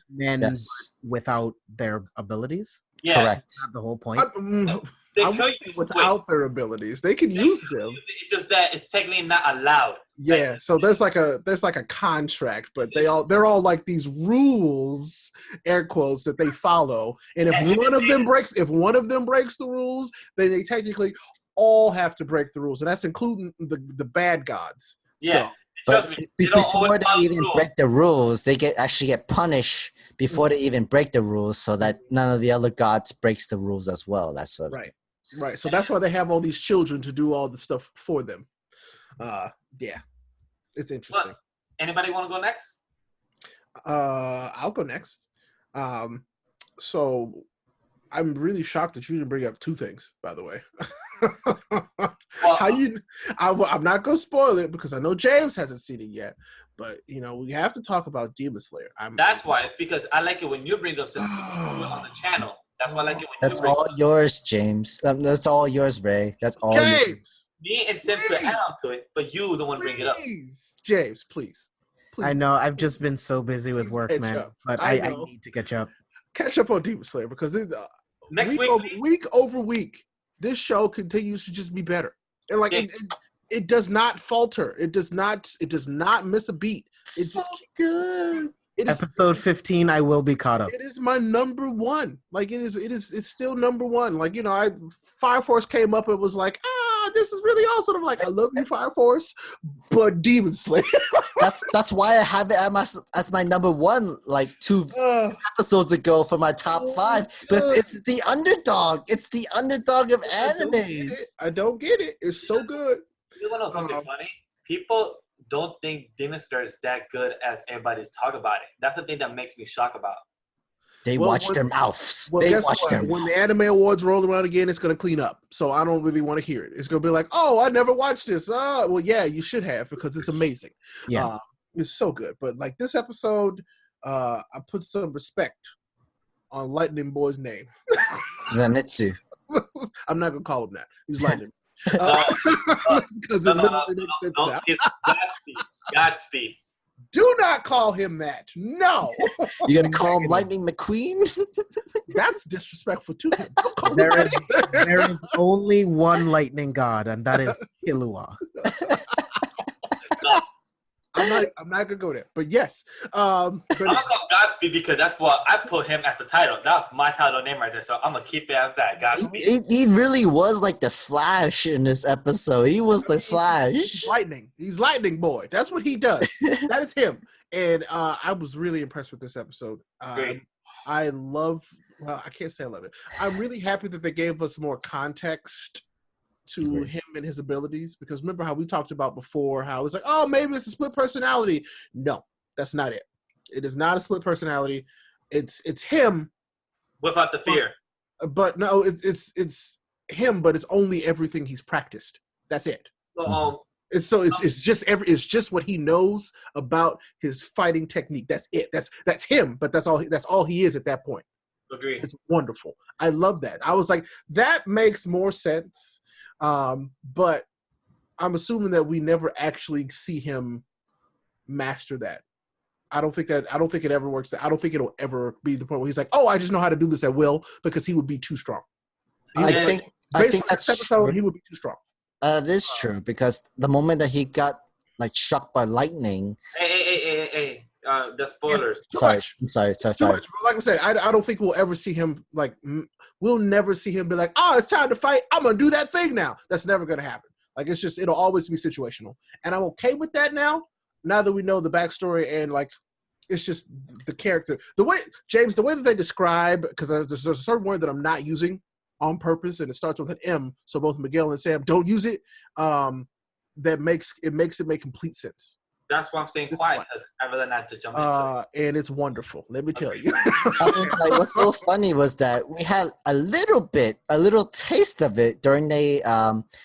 men without their abilities? Yeah. Correct. That's not the whole point. I would say without their abilities, they can use them. It's just that it's technically not allowed. Yeah, so there's like a contract, but they're all like these rules, air quotes, that they follow. And if one of them breaks the rules, then they technically all have to break the rules, and that's including the bad gods. Yeah. So, but before they even break the rules, they actually get punished before they even break the rules, so that none of the other gods breaks the rules as well. That's sort of right. So that's why they have all these children to do all the stuff for them. Yeah, it's interesting. What? Anybody want to go next? I'll go next. So I'm really shocked that you didn't bring up 2 things, by the way. I'm not gonna spoil it because I know James hasn't seen it yet, but we have to talk about Demon Slayer. That's why. It's because I like it when you bring up something on the channel. That's why I like it when That's all yours, James. That's all yours, Ray. That's all James. Me and Sim could add on to it, but you the one bring it up. James, please. I know. I've just been so busy with work, man. But I need to catch up. Catch up on Demon Slayer because Next week over week, this show continues to just be better. And it does not falter. It does not miss a beat. It's so good. Episode 15, I will be caught up. It is my number 1. It's still number 1. Fire Force came up and was like, this is really awesome. I'm like, I love you, Fire Force, but Demon Slayer. That's why I have it as my number 1, like 2 episodes ago for my top 5. But it's the underdog. It's the underdog of animes. I don't get it. It's so good. You want to know something funny? People don't think Demon Slayer is that good as everybody's talking about it. That's the thing that makes me shocked about. They watch their mouths. Well, they guess watch what? their When mouth. the Anime Awards roll around again, it's going to clean up. So I don't really want to hear it. It's going to be like, oh, I never watched this. Well, yeah, you should have because it's amazing. Yeah. It's so good. But like this episode, I put some respect on Lightning Boy's name. Zenitsu. I'm not going to call him that. He's Lightning. Because No, it literally makes sense now. It's Godspeed. Do not call him that. No. You're going to call him Lightning McQueen? That's disrespectful to him. Don't call him There that is either. there is only one lightning god, and that is Killua. I'm not gonna go there, but yes. I'm gonna call Godspeed because that's what I put him as the title. That's my title name right there, so I'm gonna keep it as that. Godspeed. He really was like the Flash in this episode. He was the Flash. He's lightning. He's Lightning Boy. That's what he does. That is him. And I was really impressed with this episode. Great. I love. Well, I can't say I love it. I'm really happy that they gave us more context to him and his abilities, because remember how we talked about before how it's like, oh, maybe it's a split personality. No, that's not it. It is not a split personality. It's him Without the fear. but no, it's him, but it's only everything he's practiced. That's it. It's just what he knows about his fighting technique. That's it. That's him, but that's all he is at that point. Agree. It's wonderful. I love that. I was like, that makes more sense. But I'm assuming that we never actually see him master that. I don't think it ever works. I don't think it'll ever be the point where he's like, oh, I just know how to do this at will, because he would be too strong. I think that's episode, true. he would be too strong. That is true, because the moment that he got like struck by lightning. Hey. The spoilers. I'm sorry. Too much. Like I said, I don't think we'll ever see him we'll never see him be like, oh, it's time to fight. I'm gonna do that thing now. That's never gonna happen. Like it'll always be situational, and I'm okay with that now. Now that we know the backstory and like, it's just the character, the way that they describe, because there's a certain word that I'm not using on purpose, and it starts with an M. So both Miguel and Sam don't use it. That makes it make complete sense. That's why I'm staying quiet, because I rather not to jump into it. And it's wonderful. Let me tell you. I mean, like, what's so funny was that we had a little taste of it during the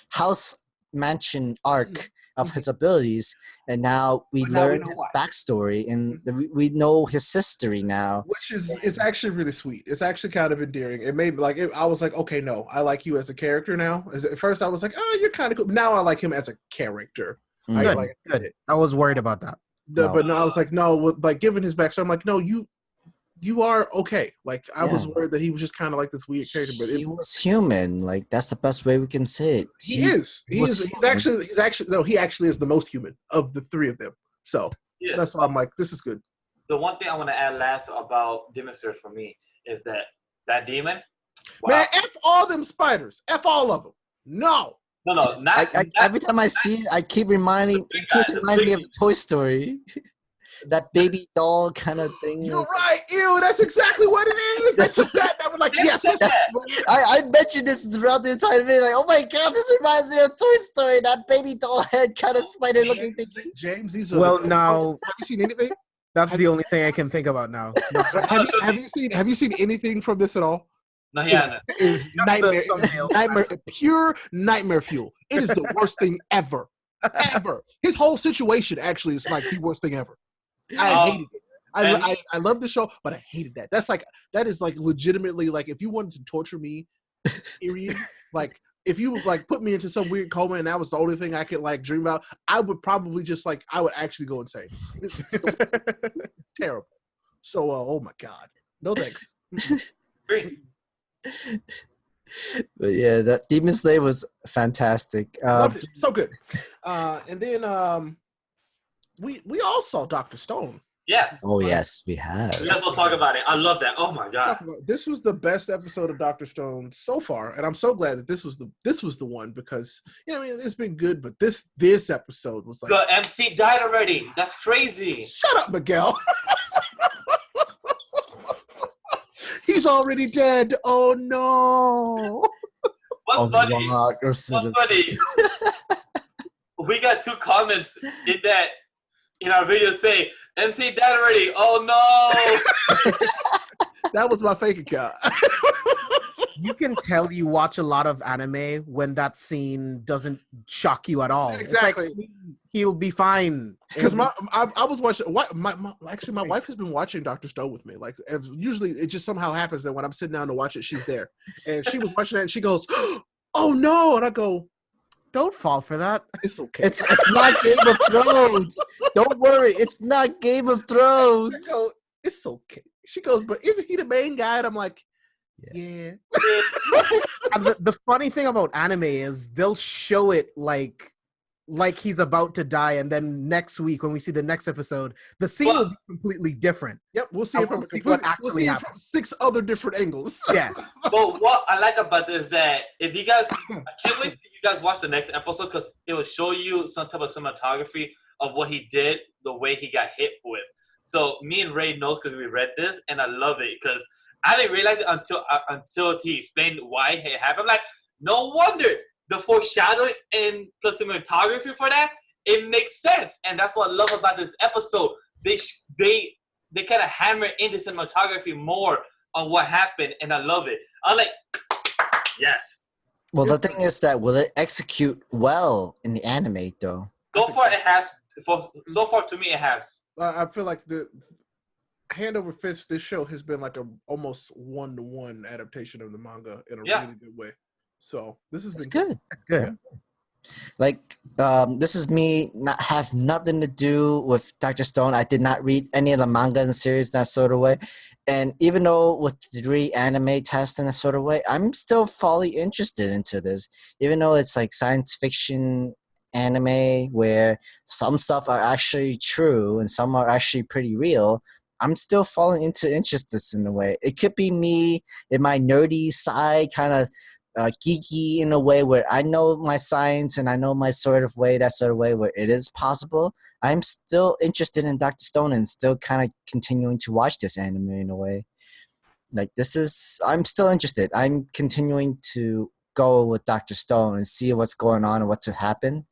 house mansion arc of his abilities, and now we learn his backstory, and we know his history now, which is actually really sweet. It's actually kind of endearing. It made me I was like, okay, no, I like you as a character now. At first I was like, oh, you're kind of cool. Now I like him as a character. Good. I was worried about that. But no, I was like, no, like given his backstory, I'm like, no, you are okay. Like I was worried that he was just kind of like this weird character, but he was human. Like that's the best way we can say it. He actually is the most human of the three of them. So that's why I'm like, this is good. The one thing I want to add last about Demon Slayer for me is that demon. Wow. Man, F all them spiders. F all of them. No. No, not every time I see it, I keep reminding me of Toy Story. That baby doll kind of thing. You're right. Ew, that's exactly what it is. That's that. I was like, yes. I mentioned this throughout the entire video. Like, oh my god, this reminds me of Toy Story. That baby doll head kind of spider looking thing. James, now have you seen anything? That's the only thing I can think about now. Have you seen anything from this at all? No, he hasn't. It is nightmare, pure nightmare fuel. It is the worst thing ever. Ever. His whole situation actually is like the worst thing ever. I hated it. I love the show, but I hated that. That is like legitimately, like, if you wanted to torture me, period, like if you like put me into some weird coma and that was the only thing I could like dream about, I would probably just like, I would actually go insane. It's terrible. So, oh my God. No thanks. Great. But yeah, that Demon Slayer was fantastic. Loved it. So good. And then we all saw Dr. Stone. Yeah. Oh yes, we have. We guys will talk about it. I love that. Oh my God. This was the best episode of Dr. Stone so far, and I'm so glad that this was the one, because I mean, it's been good, but this episode was like, the MC died already. That's crazy. Shut up, Miguel. He's already dead. Oh no. What's funny? We got 2 comments in our video saying, MC died already. Oh no. That was my fake account. You can tell you watch a lot of anime when that scene doesn't shock you at all. Exactly. It's like, he'll be fine. Because I was watching. Actually, my wife has been watching Dr. Stone with me. Like, usually, it just somehow happens that when I'm sitting down to watch it, she's there, and she was watching that, and she goes, "Oh no!" And I go, "Don't fall for that. It's okay. It's not Game of Thrones. Don't worry, it's not Game of Thrones." I go, "It's okay." She goes, "But isn't he the main guy?" And I'm like, "Yeah." And the funny thing about anime is they'll show it like he's about to die, and then next week when we see the next episode, the scene will be completely different. Yep, we'll see And it from we'll see from 6 other different angles. Yeah. But what I like about this is that if you guys, I can't wait till you guys watch the next episode because it will show you some type of cinematography of what he did, the way he got hit with. So me and Ray knows because we read this, and I love it because I didn't realize it until he explained why it happened. I'm like, no wonder the foreshadowing and plus cinematography for that, it makes sense. And that's what I love about this episode. They kind of hammer into cinematography more on what happened, and I love it. I'm like, yes. Well, the thing is that will it execute well in the anime, though? So far, it has. So far, to me, it has. I feel like the hand over fist, this show has been like a almost 1-to-1 adaptation of the manga in a really good way. So this has been good. Good. Like, this is me have nothing to do with Dr. Stone. I did not read any of the manga in the series that sort of way. And even though with the 3 anime tests in a sort of way, I'm still fully interested into this. Even though it's like science fiction anime where some stuff are actually true and some are actually pretty real, I'm still falling into interest in a way. It could be me in my nerdy side, kind of geeky in a way where I know my science and I know my sort of way, that sort of way where it is possible. I'm still interested in Dr. Stone and still kind of continuing to watch this anime in a way. Like I'm still interested. I'm continuing to go with Dr. Stone and see what's going on and what's to happen.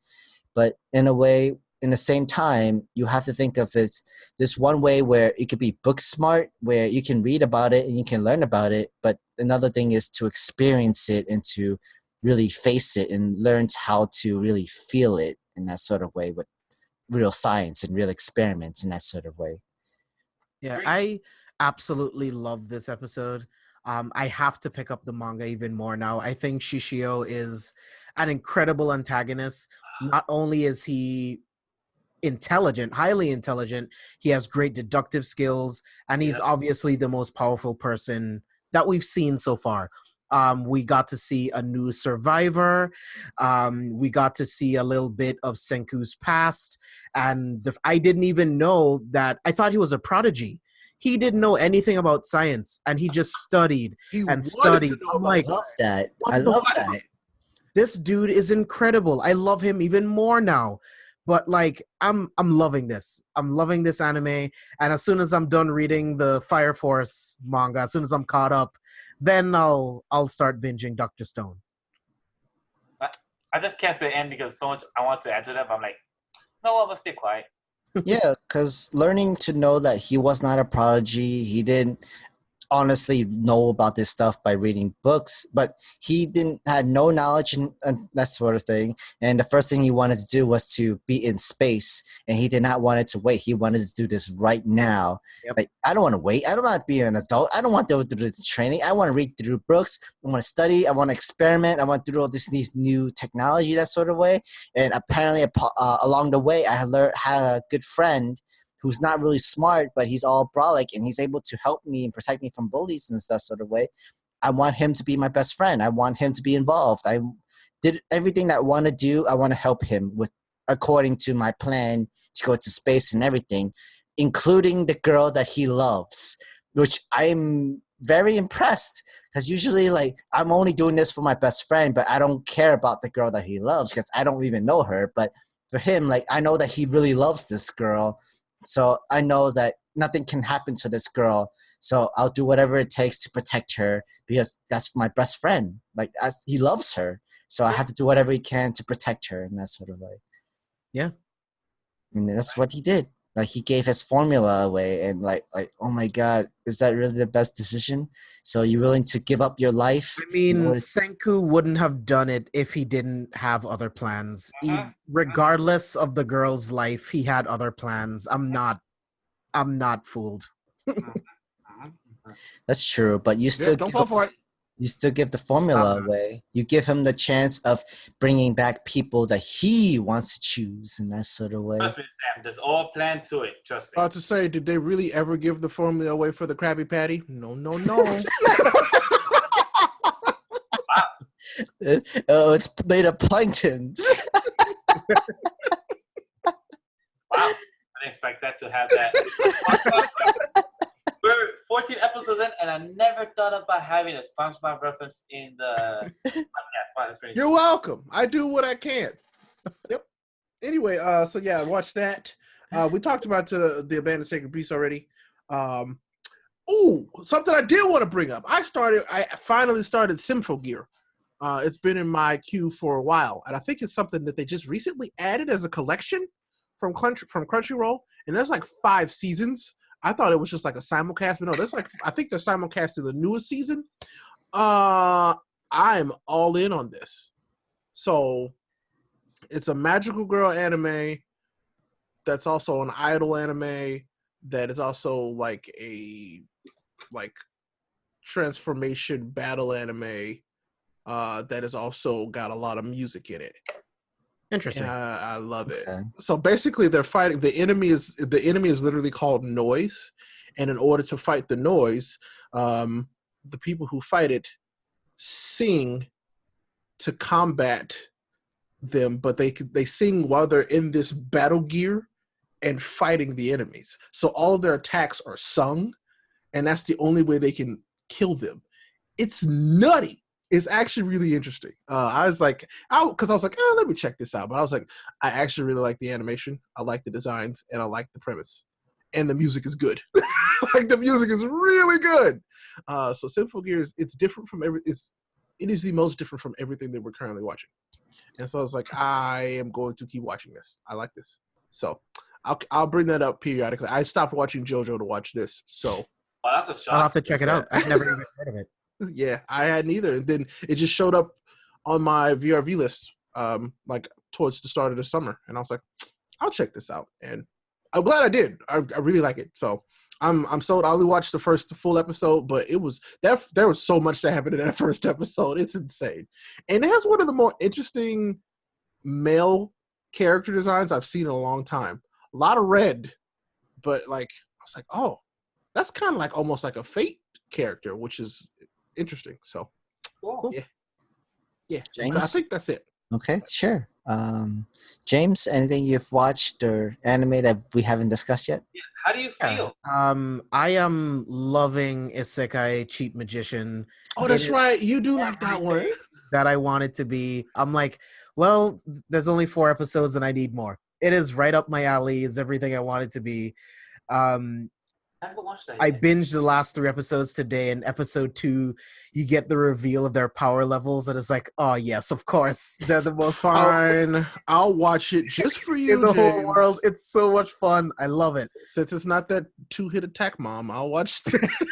But in a way, in the same time, you have to think of it this one way where it could be book smart, where you can read about it and you can learn about it. But another thing is to experience it and to really face it and learn how to really feel it in that sort of way with real science and real experiments in that sort of way. Yeah, I absolutely love this episode. I have to pick up the manga even more now. I think Shishio is an incredible antagonist. Not only is he intelligent, highly intelligent, he has great deductive skills, and he's obviously the most powerful person that we've seen so far. We got to see a new survivor. We got to see a little bit of Senku's past, and I didn't even know that. I thought he was a prodigy. He didn't know anything about science, and he just studied and studied. I'm like, I love that. I love that. This dude is incredible. I love him even more now. But like, I'm loving this. I'm loving this anime. And as soon as I'm done reading the Fire Force manga, as soon as I'm caught up, then I'll start binging Dr. Stone. I just can't say end because so much I want to add to that, but I'm like, no, I'm gonna stay quiet. Yeah, because learning to know that he was not a prodigy, he didn't honestly know about this stuff by reading books, but he had no knowledge and that sort of thing. And the first thing he wanted to do was to be in space, and he did not want it to wait. He wanted to do this right now. Yep. Like, I don't want to wait. I don't want to be an adult. I don't want to go through this training. I want to read through books. I want to study. I want to experiment. I want to do all these new technology, that sort of way. And apparently, along the way, I had a good friend who's not really smart, but he's all brolic, and he's able to help me and protect me from bullies and that sort of way. I want him to be my best friend. I want him to be involved. I did everything that I want to do. I want to help him with according to my plan to go to space and everything, including the girl that he loves, which I'm very impressed, because usually, like, I'm only doing this for my best friend, but I don't care about the girl that he loves because I don't even know her. But for him, like, I know that he really loves this girl. So I know that nothing can happen to this girl. So I'll do whatever it takes to protect her because that's my best friend. Like, he loves her. So I have to do whatever he can to protect her in that sort of way. Yeah. I mean, that's what he did. Like he gave his formula away, and like oh my god, is that really the best decision? So you're willing to give up your life? I mean, Senku wouldn't have done it if he didn't have other plans. Regardless of the girl's life, he had other plans. I'm not fooled. That's true, but you still don't fall for it. You still give the formula away. You give him the chance of bringing back people that he wants to choose in that sort of way. Trust me, Sam. There's all planned to it. Trust me. About to say, did they really ever give the formula away for the Krabby Patty? No. Oh, it's made of planktons. Wow. I didn't expect that to have that. We're 14 episodes in, and I never thought about having a SpongeBob reference in the podcast. Wow, You're welcome. I do what I can. Yep. Anyway, so yeah, watch that. We talked about the Abandoned Sacred Beast already. Something I did want to bring up. I finally started Symphogear. It's been in my queue for a while, and I think it's something that they just recently added as a collection from Crunchyroll, and there's like 5 seasons. I thought it was just like a simulcast, but no, I think they're simulcasting the newest season. I'm all in on this. So it's a magical girl anime that's also an idol anime that is also like a transformation battle anime that has also got a lot of music in it. Interesting. I love it. So basically, they're fighting. The enemy is literally called Noise, and in order to fight the Noise, the people who fight it sing to combat them, but they sing while they're in this battle gear and fighting the enemies. So all of their attacks are sung, and that's the only way they can kill them. It's nutty. It's actually really interesting. I was like, let me check this out. But I was like, I actually really like the animation. I like the designs, and I like the premise. And the music is good. Like, the music is really good. So Symphogear it's different from it is the most different from everything that we're currently watching. And so I was like, I am going to keep watching this. I like this. So I'll bring that up periodically. I stopped watching JoJo to watch this. So that's a shock. I'll have to check it out. I've never even heard of it. Yeah, I hadn't either. And then it just showed up on my VRV list, like towards the start of the summer. And I was like, I'll check this out. And I'm glad I did. I really like it. So I'm sold. I only watched the first full episode, but there was so much that happened in that first episode. It's insane. And it has one of the more interesting male character designs I've seen in a long time. A lot of red, but like I was like, oh, that's kind of like almost like a Fate character, which is interesting. So cool. Yeah. James? But I think that's it. Okay, sure. James, anything you've watched or anime that we haven't discussed yet? Yeah. How do you feel? I am loving Isekai Cheat Magician. Oh, that's right. You do like that one. That I want it to be. I'm like, well, there's only 4 episodes and I need more. It is right up my alley. It's everything I want it to be. I haven't watched that I yet. binged the last 3 episodes today. In episode 2, you get the reveal of their power levels, and it's like, oh yes, of course, they're the most Fine. I'll watch it just for you, in the James. whole world. It's so much fun. I love it. Since it's not that 2-hit attack, Mom, I'll watch this.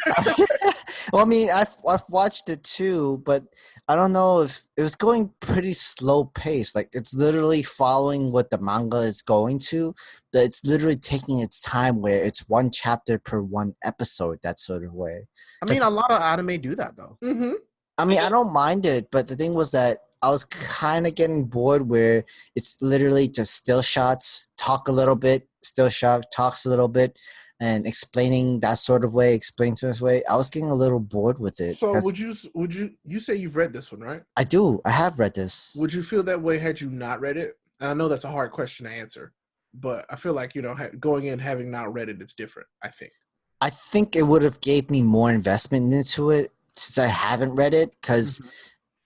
Well, I mean, I've watched it too, but I don't know if it was going pretty slow pace. Like, it's literally following what the manga is going to, but it's literally taking its time where it's 1 chapter per 1 episode, that sort of way. I mean, a lot of anime do that though. Mm-hmm. I mean, I don't mind it, but the thing was that I was kind of getting bored where it's literally just still shots, talk a little bit, still shot, talks a little bit, and explaining that sort of way, explain to this way. I was getting a little bored with it. So would you say you've read this one, right? I do. I have read this. Would you feel that way had you not read it? And I know that's a hard question to answer, but I feel like, going in having not read it, it's different, I think. I think it would have gave me more investment into it since I haven't read it, because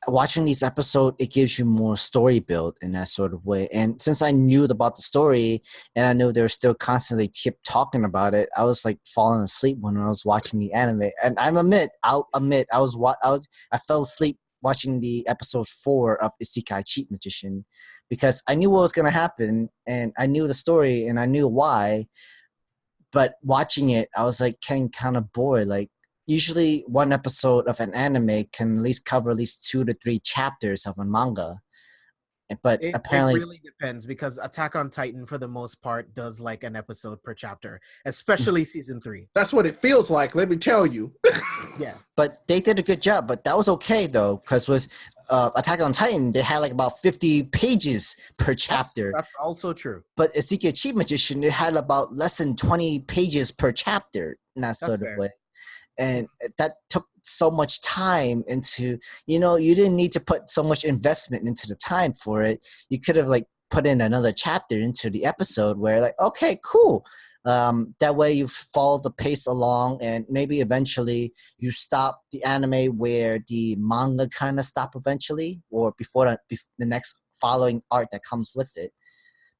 watching these episodes, it gives you more story build in that sort of way. And since I knew about the story and I knew they were still constantly kept talking about it, I was like falling asleep when I was watching the anime. And I'll admit, I fell asleep watching the episode 4 of Isekai Cheat Magician because I knew what was going to happen and I knew the story and I knew why. but watching it, I was like getting kind of bored. Like usually one episode of an anime can at least cover at least 2 to 3 chapters of a manga. But It apparently, really depends because Attack on Titan, for the most part, does like an episode per chapter, especially season 3. That's what it feels like. Let me tell you. Yeah, but they did a good job. But that was okay though, because with Attack on Titan, they had like about 50 pages per chapter. that's also true. But Ezekiel Cheat Magician, it had about less than 20 pages per chapter in that sort of way. And that took so much time into, you didn't need to put so much investment into the time for it. You could have like put in another chapter into the episode where like, okay, cool. That way you follow the pace along and maybe eventually you stop the anime where the manga kind of stop eventually or before the next following art that comes with it.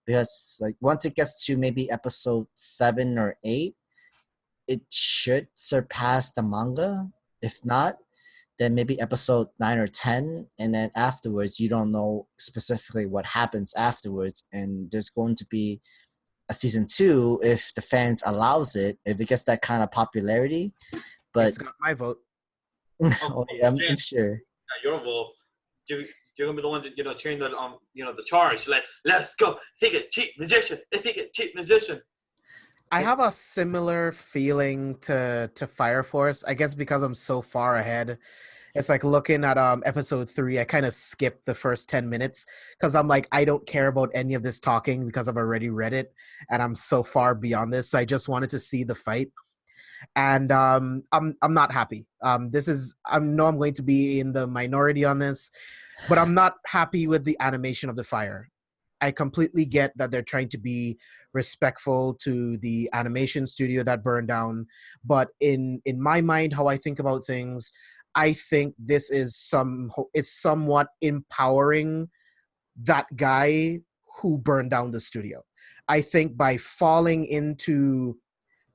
Because like once it gets to maybe episode 7 or 8, it should surpass the manga. If not, then maybe episode 9 or 10, and then afterwards you don't know specifically what happens afterwards, and there's going to be a season 2 if the fans allows it, if it gets that kind of popularity. But It's got my vote. yeah, I'm sure. Your vote. You're gonna be the one that cheering the charge. Like, let's go, seek a cheap magician. Let's seek a cheap magician. I have a similar feeling to Fire Force, I guess because I'm so far ahead. It's like looking at episode 3, I kind of skipped the first 10 minutes because I'm like, I don't care about any of this talking because I've already read it and I'm so far beyond this. So I just wanted to see the fight. And I'm not happy. I know I'm going to be in the minority on this, but I'm not happy with the animation of the fire. I completely get that they're trying to be respectful to the animation studio that burned down. But in my mind, how I think about things, I think this is somewhat empowering that guy who burned down the studio. I think by falling into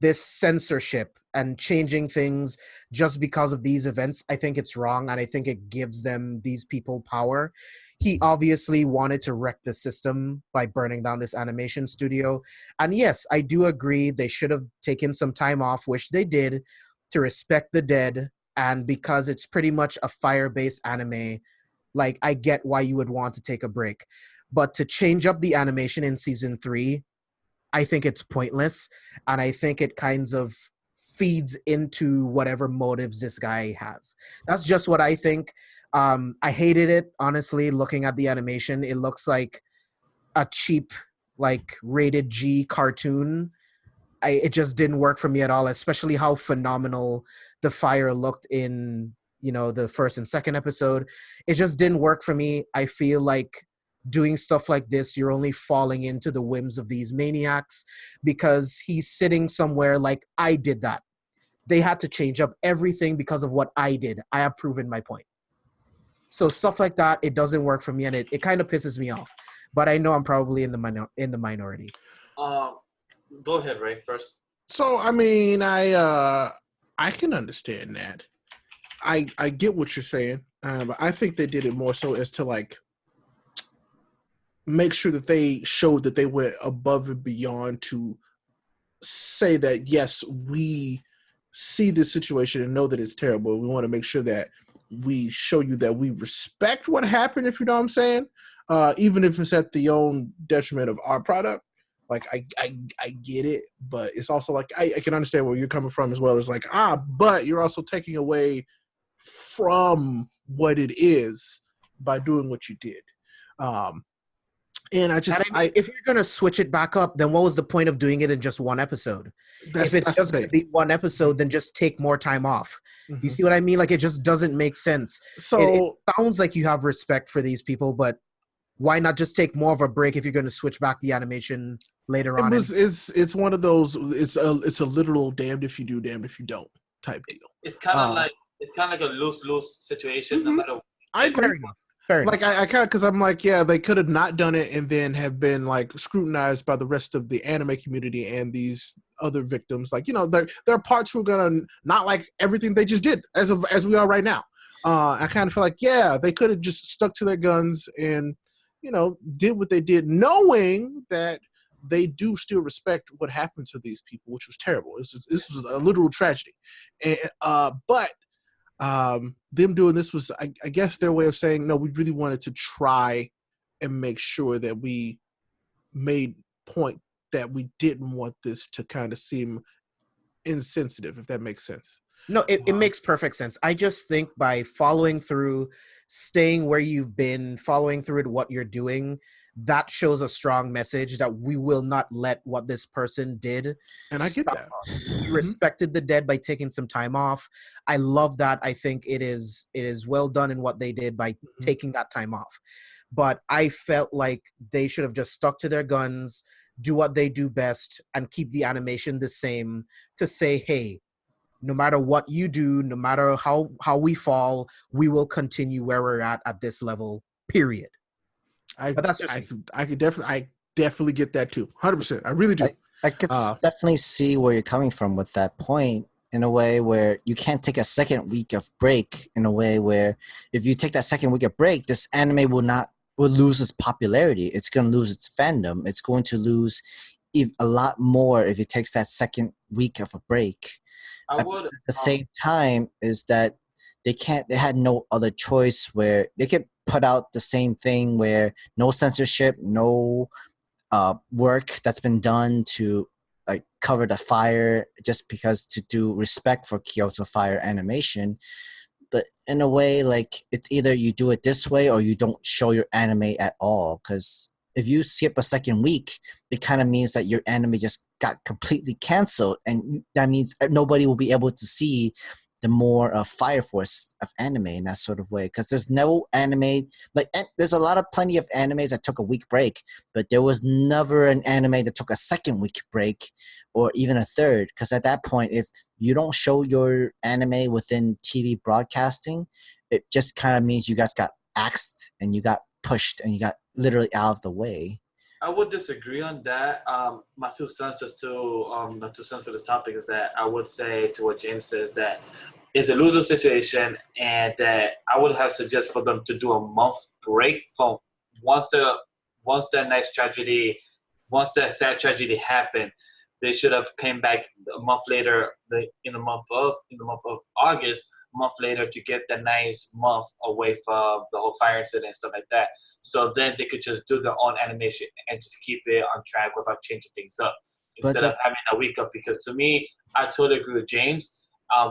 this censorship and changing things just because of these events, I think it's wrong, and I think it gives these people power. He obviously wanted to wreck the system by burning down this animation studio. And yes, I do agree they should have taken some time off, which they did, to respect the dead. And because it's pretty much a fire-based anime, like, I get why you would want to take a break. But to change up the animation in season 3, I think it's pointless, and I think it kind of feeds into whatever motives this guy has. That's just what I think. I hated it, honestly, looking at the animation. It looks like a cheap, like, rated G cartoon. It just didn't work for me at all, especially how phenomenal the fire looked in, the first and second episode. It just didn't work for me. I feel like doing stuff like this, you're only falling into the whims of these maniacs because he's sitting somewhere like, I did that. They had to change up everything because of what I did. I have proven my point. So stuff like that, it doesn't work for me, and it kind of pisses me off. But I know I'm probably in the minority. Go ahead, Ray, first. So, I mean, I can understand that. I get what you're saying. But I think they did it more so as to, like, make sure that they showed that they went above and beyond to say that, yes, we see this situation and know that it's terrible. We want to make sure that we show you that we respect what happened, if you know what I'm saying, even if it's at the own detriment of our product. Like, I get it, but it's also like, I can understand where you're coming from as well. It's like, but you're also taking away from what it is by doing what you did. And if you're gonna switch it back up, then what was the point of doing it in just one episode? If it's just gonna be one episode, then just take more time off. Mm-hmm. You see what I mean? Like, it just doesn't make sense. So it sounds like you have respect for these people, but why not just take more of a break if you're gonna switch back the animation later on? It's one of those. It's a literal damned if you do, damned if you don't type deal. It's kind of like a lose situation, no matter. Fair enough. Like, I kind of, because I'm like, yeah, they could have not done it and then have been, like, scrutinized by the rest of the anime community and these other victims. Like, there are parts who are gonna not like everything they just did as we are right now. I kind of feel like, yeah, they could have just stuck to their guns and, did what they did, knowing that they do still respect what happened to these people, which was terrible. This was a literal tragedy. And but them doing this was, I guess, their way of saying, no, we really wanted to try and make sure that we made point that we didn't want this to kind of seem insensitive, if that makes sense. No, it makes perfect sense. I just think by following through, staying where you've been, following through at what you're doing, that shows a strong message that we will not let what this person did And I get stop that. us. You respected the dead by taking some time off. I love that. I think it is well done in what they did by taking that time off. But I felt like they should have just stuck to their guns, do what they do best, and keep the animation the same to say, hey, no matter what you do, no matter how we fall, we will continue where we're at this level, period. But that's just I definitely get that too. 100%. I really do. I could definitely see where you're coming from with that point, in a way where you can't take a second week of break, in a way where if you take that second week of break, this anime will lose its popularity. It's going to lose its fandom. It's going to lose a lot more if it takes that second week of a break. At the same time is that they had no other choice where they could put out the same thing where no censorship, no work that's been done to like cover the fire, just because to do respect for Kyoto Fire animation. But in a way, like, it's either you do it this way or you don't show your anime at all, because if you skip a second week, it kind of means that your anime just got completely canceled, and that means nobody will be able to see the more fire force of anime in that sort of way. Because there's no anime, like, there's plenty of animes that took a week break, but there was never an anime that took a second week break or even a third. Because at that point, if you don't show your anime within TV broadcasting, it just kind of means you guys got axed and you got pushed and you got literally out of the way. I would disagree on that. My 2 cents my 2 cents for this topic is that I would say to what James says that it's a lose-lose situation, and that I would have suggested for them to do a month break from once that sad tragedy happened. They should have came back a month later, in the month of August, a month later, to get the nice month away from the whole fire incident and stuff like that. So then they could just do their own animation and just keep it on track without changing things up instead of having a week up. Because to me, I totally agree with James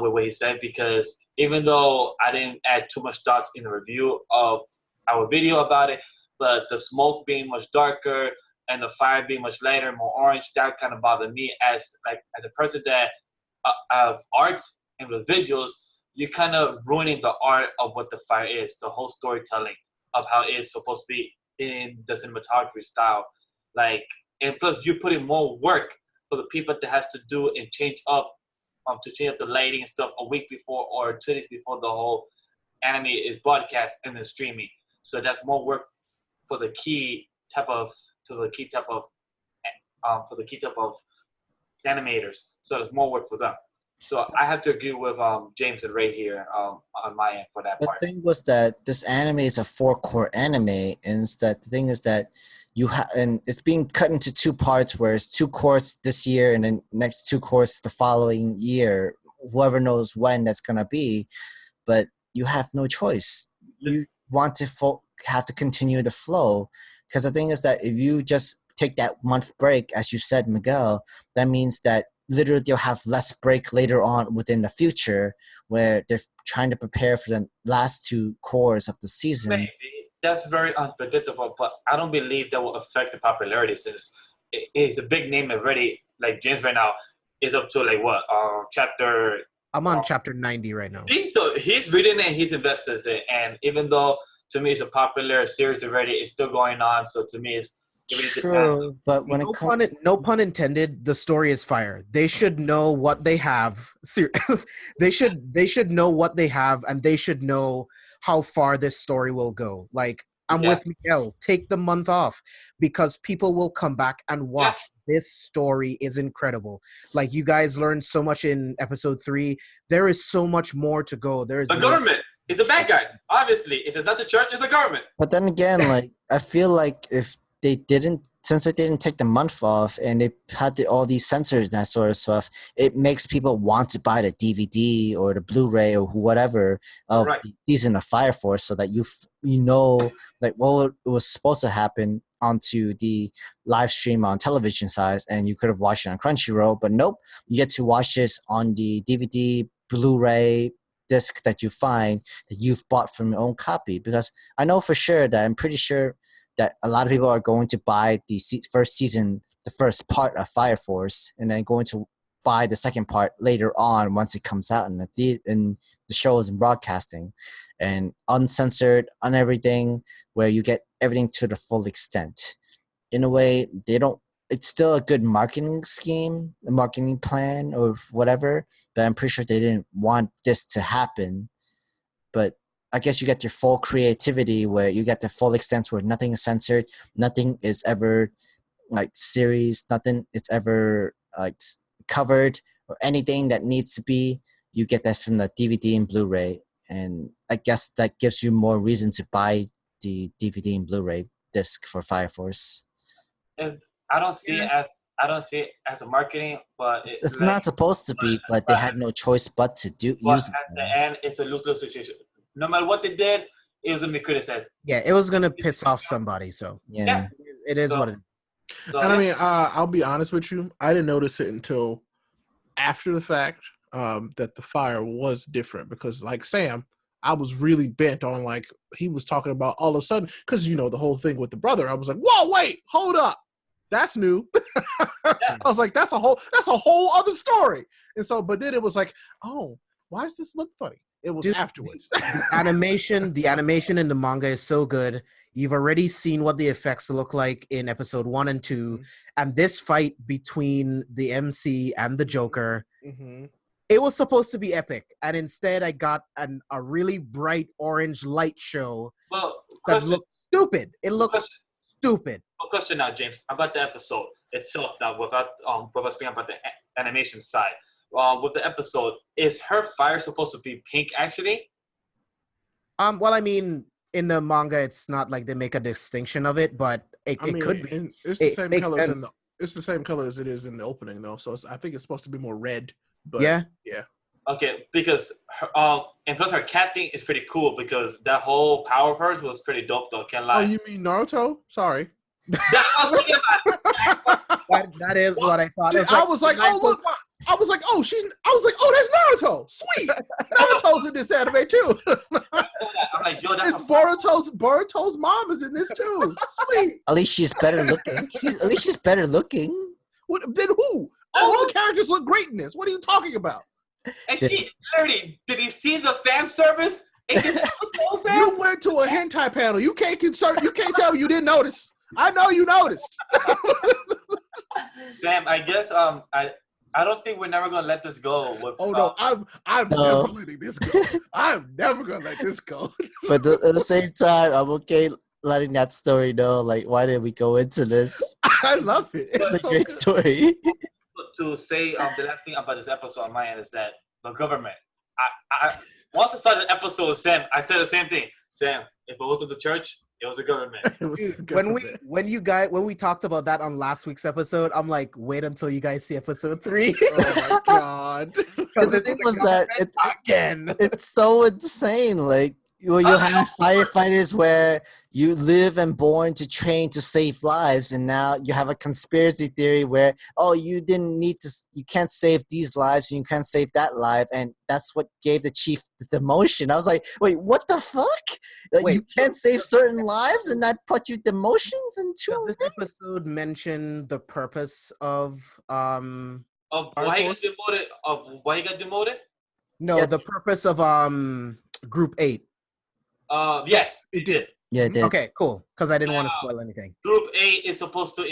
with what he said, because even though I didn't add too much thoughts in the review of our video about it, but the smoke being much darker and the fire being much lighter, more orange, that kind of bothered me as a person that of art and with visuals, you're kind of ruining the art of what the fire is, the whole storytelling of how it is supposed to be in the cinematography style. Like, and plus you're putting more work for the people that has to do and change up the lighting and stuff a week before or 2 days before the whole anime is broadcast and then streaming. So that's more work for the key type of animators. So there's more work for them. So I have to agree with James and Ray here on my end for that part. The thing was that this anime is a 4-core anime, and the thing is that and it's being cut into 2 parts, where it's 2 cores this year and then next 2 cores the following year. Whoever knows when that's gonna be, but you have no choice. You want to have to continue the flow, because the thing is that if you just take that month break, as you said, Miguel, that means that literally they'll have less break later on within the future, where they're trying to prepare for the last 2 cores of the season. Maybe. That's very unpredictable, but I don't believe that will affect the popularity, since it's a big name already. Like James right now is up to like what chapter. I'm on chapter 90 right now. See, so he's reading it, he's invested in it, and even though to me it's a popular series already, it's still going on. So to me, it's true. But when no pun intended, the story is fire. They should know what they have. they should know what they have, and they should know how far this story will go. Like, I'm with Miguel. Take the month off, because people will come back and watch. This story is incredible. Like, you guys learned so much in episode 3. There is so much more to go. There's the government. It's a bad guy. Obviously, if it's not the church, it's the government. But then again, like, I feel like if they didn't since they didn't take the month off and they had all these censors and that sort of stuff, it makes people want to buy the DVD or the Blu-ray or whatever of the season of Fire Force, so that you know like what was supposed to happen onto the live stream on television size, and you could have watched it on Crunchyroll, but nope, you get to watch this on the DVD, Blu-ray disc that you find that you've bought from your own copy. Because I know for sure that I'm pretty sure that a lot of people are going to buy the first season, the first part of Fire Force, and then going to buy the second part later on once it comes out in the shows and broadcasting, and uncensored on everything, where you get everything to the full extent. In a way, it's still a good marketing scheme, a marketing plan or whatever, but I'm pretty sure they didn't want this to happen. But I guess you get your full creativity, where you get the full extent where nothing is censored, nothing is ever like series, nothing is ever like covered, or anything that needs to be. You get that from the DVD and Blu-ray, and I guess that gives you more reason to buy the DVD and Blu-ray disc for Fire Force. I don't see it as a marketing, but it's not supposed to be. But they had no choice but to use it. At the end, it's a lose-lose situation. No matter what they did, it was gonna be criticized. Yeah, it was gonna piss off somebody. So yeah. It is what it is. So, and I mean, I'll be honest with you. I didn't notice it until after the fact that the fire was different, because like Sam, I was really bent on like he was talking about all of a sudden, because the whole thing with the brother. I was like, whoa, wait, hold up. That's new. I was like, that's a whole other story. And so, but then it was like, oh, why does this look funny? It was afterwards. The animation in the manga is so good. You've already seen what the effects look like in episode 1 and 2, and this fight between the MC and the Joker, it was supposed to be epic, and instead I got a really bright orange light show that looked stupid. It looks stupid. Question now, James, about the episode itself. Now, without speaking about the animation side, with the episode, is her fire supposed to be pink? Actually, well, I mean, in the manga, it's not like they make a distinction of it, but it could be. It's the same colors. It's the same color as it is in the opening, though. So I think it's supposed to be more red. But yeah. Okay, because and plus her cat thing is pretty cool, because that whole power of hers was pretty dope, though. Can't lie. Oh, you mean Naruto? Sorry. That is what I thought. I was like, oh look. I was like, oh, that's Naruto. Sweet. Naruto's in this anime too. I'm like, yo, that's Boruto's mom is in this too. Sweet. At least she's better looking. At least she's better looking. Then who? All the characters look great in this. What are you talking about? And she literally, did he see the fan service? You went to a hentai panel. You can't tell me you didn't notice. I know you noticed. Sam, I guess I don't think we're never gonna let this go. No, I'm never letting this go. I'm never gonna let this go. But at the same time, I'm okay letting that story know. Like, why did we go into this? I love it. It's a great story. To say the last thing about this episode on my end is that the government. I once I started the episode with Sam, I said the same thing. Sam, if it wasn't the church, it was the government. When we talked about that on last week's episode, I'm like, wait until you guys see episode 3. Oh my god! Because the thing was that it's so insane. Like, you have firefighters where you live and born to train to save lives, and now you have a conspiracy theory where, you can't save these lives and you can't save that life, and that's what gave the chief the demotion. I was like, wait, what the fuck? You can't save certain lives and that put you demotions into Does this episode mention the purpose of why he got demoted? No, the purpose of Group 8. Yes, it did. Yeah, it did. Okay, cool. Because I didn't want to spoil anything. Group 8 is supposed to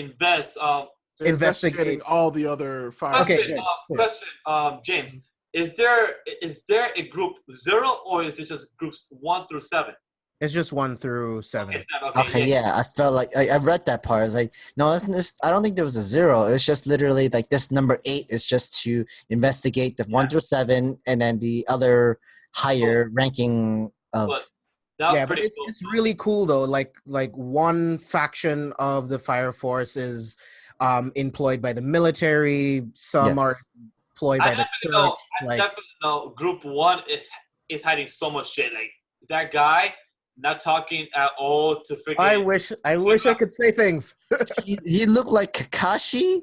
investigating all the other fire. Question, James, is there a group 0 or is it just groups 1 through 7? It's just 1 through 7. Okay, yeah. I felt like I read that part. I was like, no, I don't think there was a 0. It's just literally like this number 8 is just to investigate the 1 through 7, and then the other higher ranking of. That was Yeah, but pretty cool. it's really cool though. Like one faction of the Fire Force is employed by the military. Some are Yes. employed I by the definitely church. know. I Like definitely know. Group 1 is hiding so much shit. Like that guy not talking at all to freaking. I wish I could say things. He looked like Kakashi.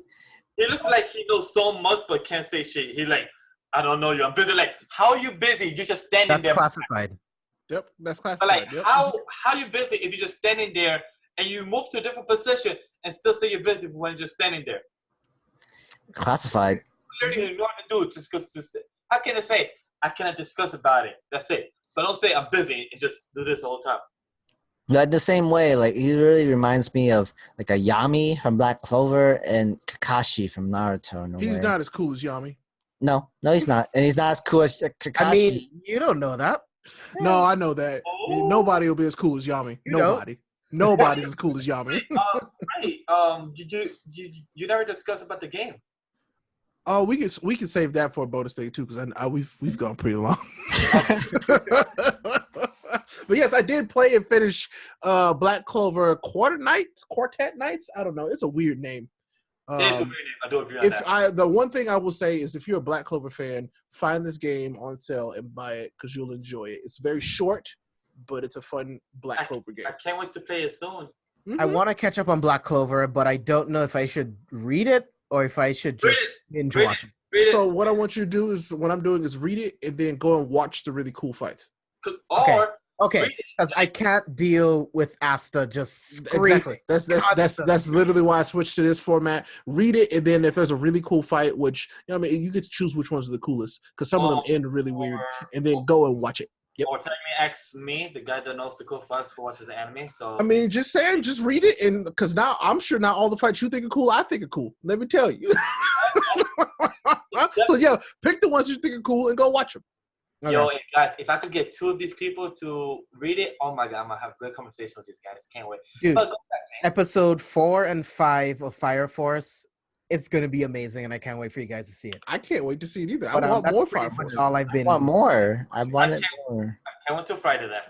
He looks like he knows so much but can't say shit. He like, I don't know you. I'm busy. Like, how are you busy? You're just standing That's there. classified. Yep, that's But classified. like, Yep. how you busy if you're just standing there and you move to a different position and still say you're busy when you're just standing there? Classified. Literally, you know what to do. Just because, how can I say? I cannot discuss about it. That's it. But don't say I'm busy and just do this all the time. But the same way, like he really reminds me of like a Yami from Black Clover and Kakashi from Naruto. In a He's way. not as cool as Yami. No, he's not, and he's not as cool as Kakashi. I mean, you don't know that. No, I know that. Oh. Nobody will be as cool as Yami. You don't. Nobody. Nobody's as cool as Yami. You never discuss about the game. Oh, we can save that for a bonus thing too, because we've gone pretty long. But yes, I did play and finish Black Clover Quartet Nights. I don't know. It's a weird name. It is a weird name. I do agree on that. The one thing I will say is, if you're a Black Clover fan, find this game on sale and buy it because you'll enjoy it. It's very short, but it's a fun Black Clover game. I can't wait to play it soon. Mm-hmm. I want to catch up on Black Clover, but I don't know if I should read it or if I should just binge watch it. So what I want you to do is, what I'm doing is read it and then go and watch the really cool fights. Okay, because I can't deal with Asta just screaming. Exactly. That's literally why I switched to this format. Read it, and then if there's a really cool fight, which you get to choose which ones are the coolest, because some of them end really weird, and then go and watch it. Yep. Or ask me, the guy that knows the cool fights who watches the anime. So I mean, just read it, and because now I'm sure not all the fights you think are cool, I think are cool. Let me tell you. So yeah, pick the ones you think are cool and go watch them. Okay. Yo, guys, if I could get 2 of these people to read it, oh my god, I'm gonna have a great conversation with these guys. Can't wait. Dude, episode 4 and 5 of Fire Force, it's gonna be amazing, and I can't wait for you guys to see it. I can't wait to see it either. But, I want more Fire Force. All I've been. I want more. I wanted more. I went to Friday then.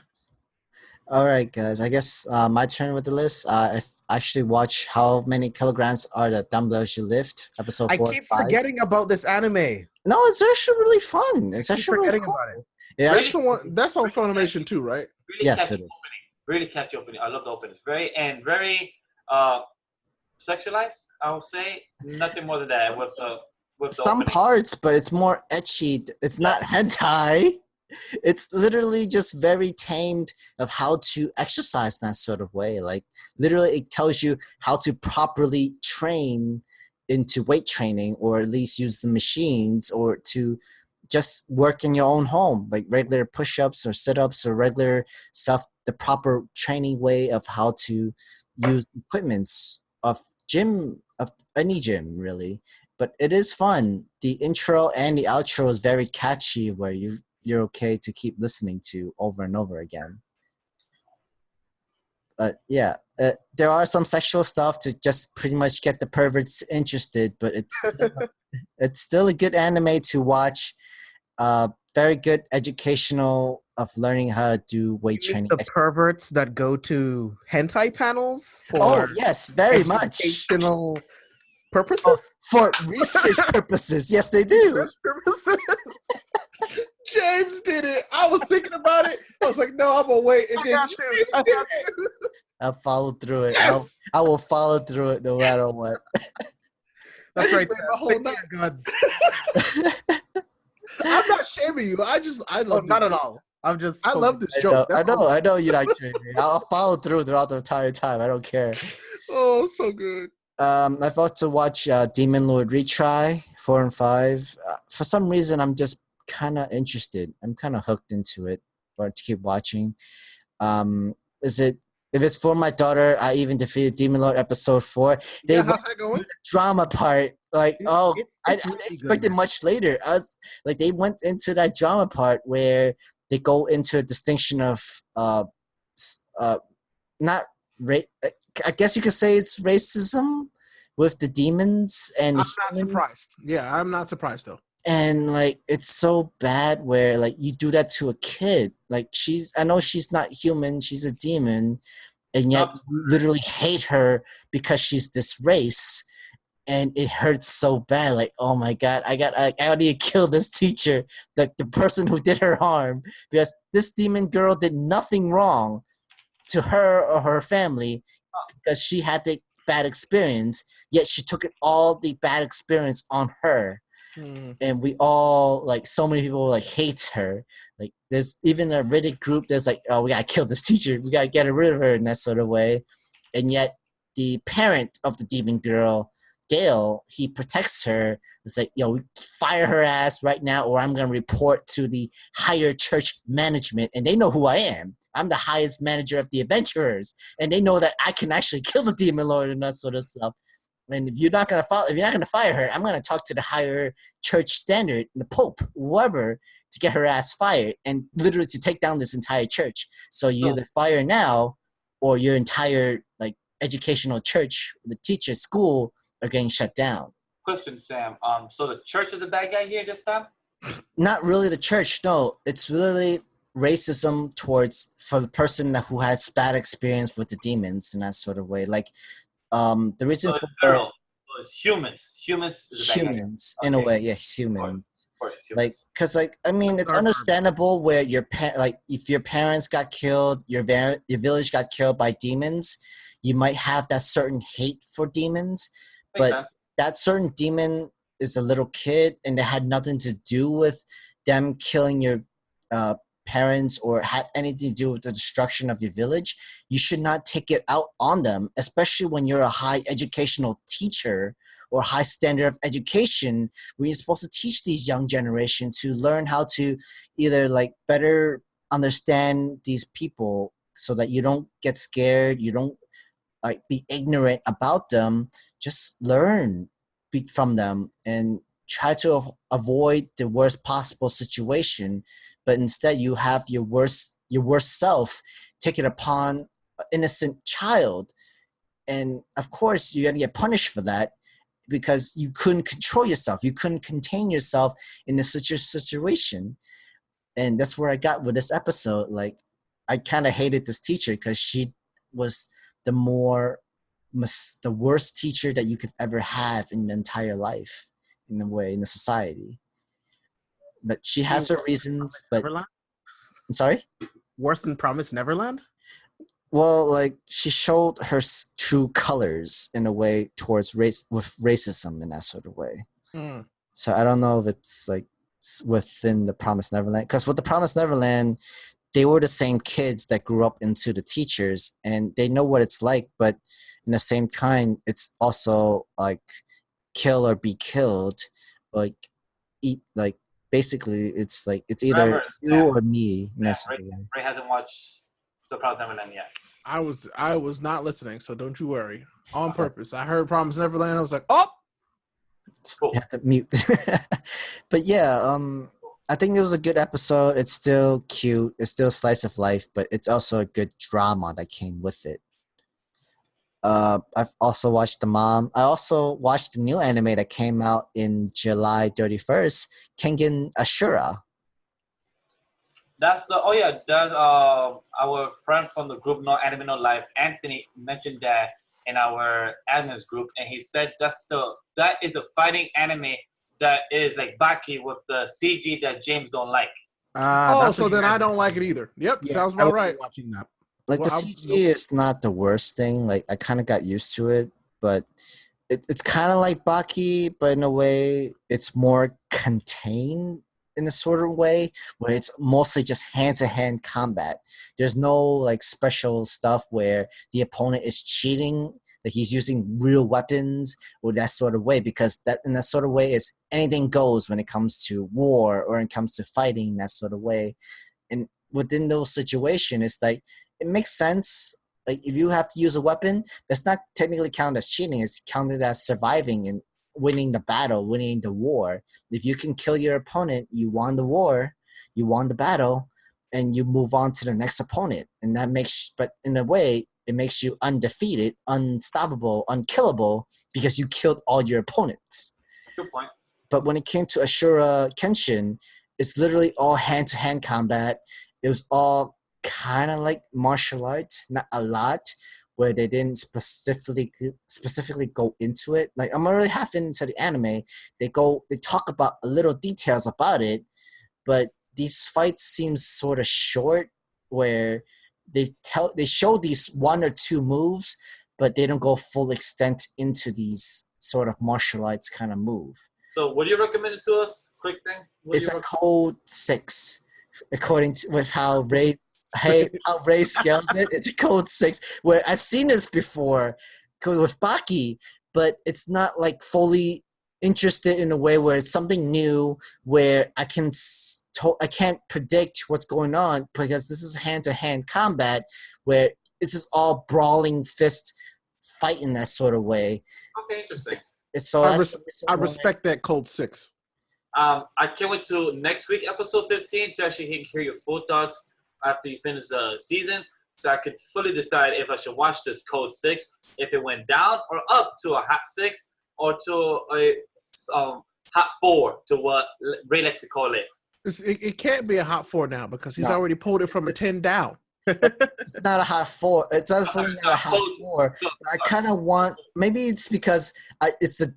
All right, guys. I guess my turn with the list. If I actually watch How Many Kilograms Are the Dumbbells You Lift, episode 4. I keep forgetting about this anime. No, it's actually really fun. It's actually really cool. About it. Yeah, That's the one. That's on Funimation too, right? Really yes, it is. Really catchy opening. I love the opening. It's very sexualized. I would say nothing more than that. With some parts, but it's more ecchi. It's not hentai. It's literally just very tamed of how to exercise in that sort of way. Like literally, it tells you how to properly train into weight training, or at least use the machines, or to just work in your own home, like regular push-ups or sit-ups or regular stuff, the proper training way of how to use equipments of any gym, really. But it is fun. The intro and the outro is very catchy, where you're okay to keep listening to over and over again. But yeah, there are some sexual stuff to just pretty much get the perverts interested, but it's still a good anime to watch. Very good educational of learning how to do weight training. The perverts that go to hentai panels for yes, very much educational purposes. For research purposes, yes, they do. Research purposes. James did it. I was thinking about it. I was like, no, I'm gonna wait. And then James did it. I'll follow through it. Yes. I will follow through it no matter what. That's right. My whole night. I'm not shaming you. I love not at all. I'm just. I love this joke. I know you're not shaming. I'll follow through throughout the entire time. I don't care. Oh, so good. I've also watched Demon Lord Retry 4 and 5. For some reason, I'm just kind of interested. I'm kind of hooked into it, or to keep watching. If it's for my daughter, I even defeated Demon Lord episode 4. How's that going? The drama part, like I really expected good. much later. I was like, they went into that drama part where they go into a distinction of not race. I guess you could say it's racism with the demons and I'm not surprised. Yeah, I'm not surprised though. And like it's so bad where like you do that to a kid. Like I know she's not human, she's a demon, and yet you literally hate her because she's this race, and it hurts so bad. Like, oh my god, I need to kill this teacher, like the person who did her harm, because this demon girl did nothing wrong to her or her family, because she had the bad experience, yet she took it all the bad experience on her. And we all, like, so many people like hates her. Like there's even a Reddit group that's like, oh, we gotta kill this teacher, we gotta get rid of her in that sort of way. And yet the parent of the demon girl, Dale, he protects her. It's like, yo, we fire her ass right now, or I'm gonna report to the higher church management, and they know who I am. I'm the highest manager of the adventurers, and they know that I can actually kill the demon lord and that sort of stuff. And if you're not gonna fire her, I'm gonna talk to the higher church standard, the Pope, whoever, to get her ass fired, and literally to take down this entire church. So you either fire now, or your entire like educational church, the teacher, school, are getting shut down. Question, Sam. So the church is a bad guy here this time? Not really the church. No, it's really racism for the person who has bad experience with the demons in that sort of way. Like, the reason it's humans. Humans is a bad guy. Humans, in a way, yes, humans. Of course, humans. Like, cause like I mean, it's understandable where like if your parents got killed, your village got killed by demons, you might have that certain hate for demons. Makes But sense. that certain demon is a little kid, and it had nothing to do with them killing your parents or had anything to do with the destruction of your village. You should not take it out on them, especially when you're a high educational teacher or high standard of education, where you're supposed to teach these young generation to learn how to either like better understand these people, so that you don't get scared, you don't like be ignorant about them. Just learn from them and try to avoid the worst possible situation. But instead you have your worst self take it upon an innocent child, and of course you're gonna get punished for that, because you couldn't control yourself, you couldn't contain yourself in this situation. And that's where I got with this episode. Like, I kind of hated this teacher because she was the worst teacher that you could ever have in the entire life, in a way, in the society. But she has her reasons. But Neverland? I'm sorry? Worse than Promised Neverland? Well, like, she showed her true colors in a way towards racism in that sort of way. So I don't know if it's like within the Promised Neverland, because with the Promised Neverland, they were the same kids that grew up into the teachers, and they know what it's like. But in the same kind, it's also like kill or be killed. Like, eat, like, basically it's like it's either you or me. Ray hasn't watched The Promised Neverland yet. I was not listening, so don't you worry. On purpose. I heard Promised Neverland. I was like, oh, cool. You have to mute. But yeah, I think it was a good episode. It's still cute. It's still slice of life, but it's also a good drama that came with it. I've also watched The Mom. I also watched the new anime that came out in July 31st, Kengan Ashura. That's our friend from the group No Anime No Life, Anthony, mentioned that in our admins group, and he said that is the fighting anime that is like Baki with the CG that James don't like. So then I don't like it either. Yep, yeah, sounds about right. Watching that. Like, the CG is not the worst thing. Like, I kind of got used to it, but it's kind of like Baki, but in a way, it's more contained in a sort of way where it's mostly just hand-to-hand combat. There's no like special stuff where the opponent is cheating, that he's using real weapons or that sort of way, because that in that sort of way is anything goes when it comes to war or when it comes to fighting, that sort of way. And within those situations, it's like it makes sense. Like, if you have to use a weapon, that's not technically counted as cheating. It's counted as surviving and winning the battle, winning the war. If you can kill your opponent, you won the war, you won the battle, and you move on to the next opponent. And that makes, but in a way, it makes you undefeated, unstoppable, unkillable, because you killed all your opponents. Good point. But when it came to Ashura Kenshin, it's literally all hand-to-hand combat. It was all kind of like martial arts, not a lot, where they didn't specifically go into it. Like I'm already half into the anime. They talk about little details about it, but these fights seem sort of short, where they show these one or two moves, but they don't go full extent into these sort of martial arts kind of move. So what do you recommend it to us? Quick thing. It's a code 6, according to with how Ray scales it. It's a code 6. Where I've seen this before, with Baki, but it's not like fully interested in a way where it's something new, where I can't predict what's going on, because this is hand-to-hand combat where it's just all brawling fist fight in that sort of way. Okay, interesting. I respect that code 6. I can't wait till next week, episode 15, to actually hear your full thoughts after you finish the season, so I could fully decide if I should watch this code 6, if it went down or up to a hot 6, or to a hot 4, to what Ray likes to call it. It can't be a hot 4 now, because he's already pulled it from a 10 down. It's not a hot 4. It's definitely not a hot 4. I kind of want, maybe it's because it's the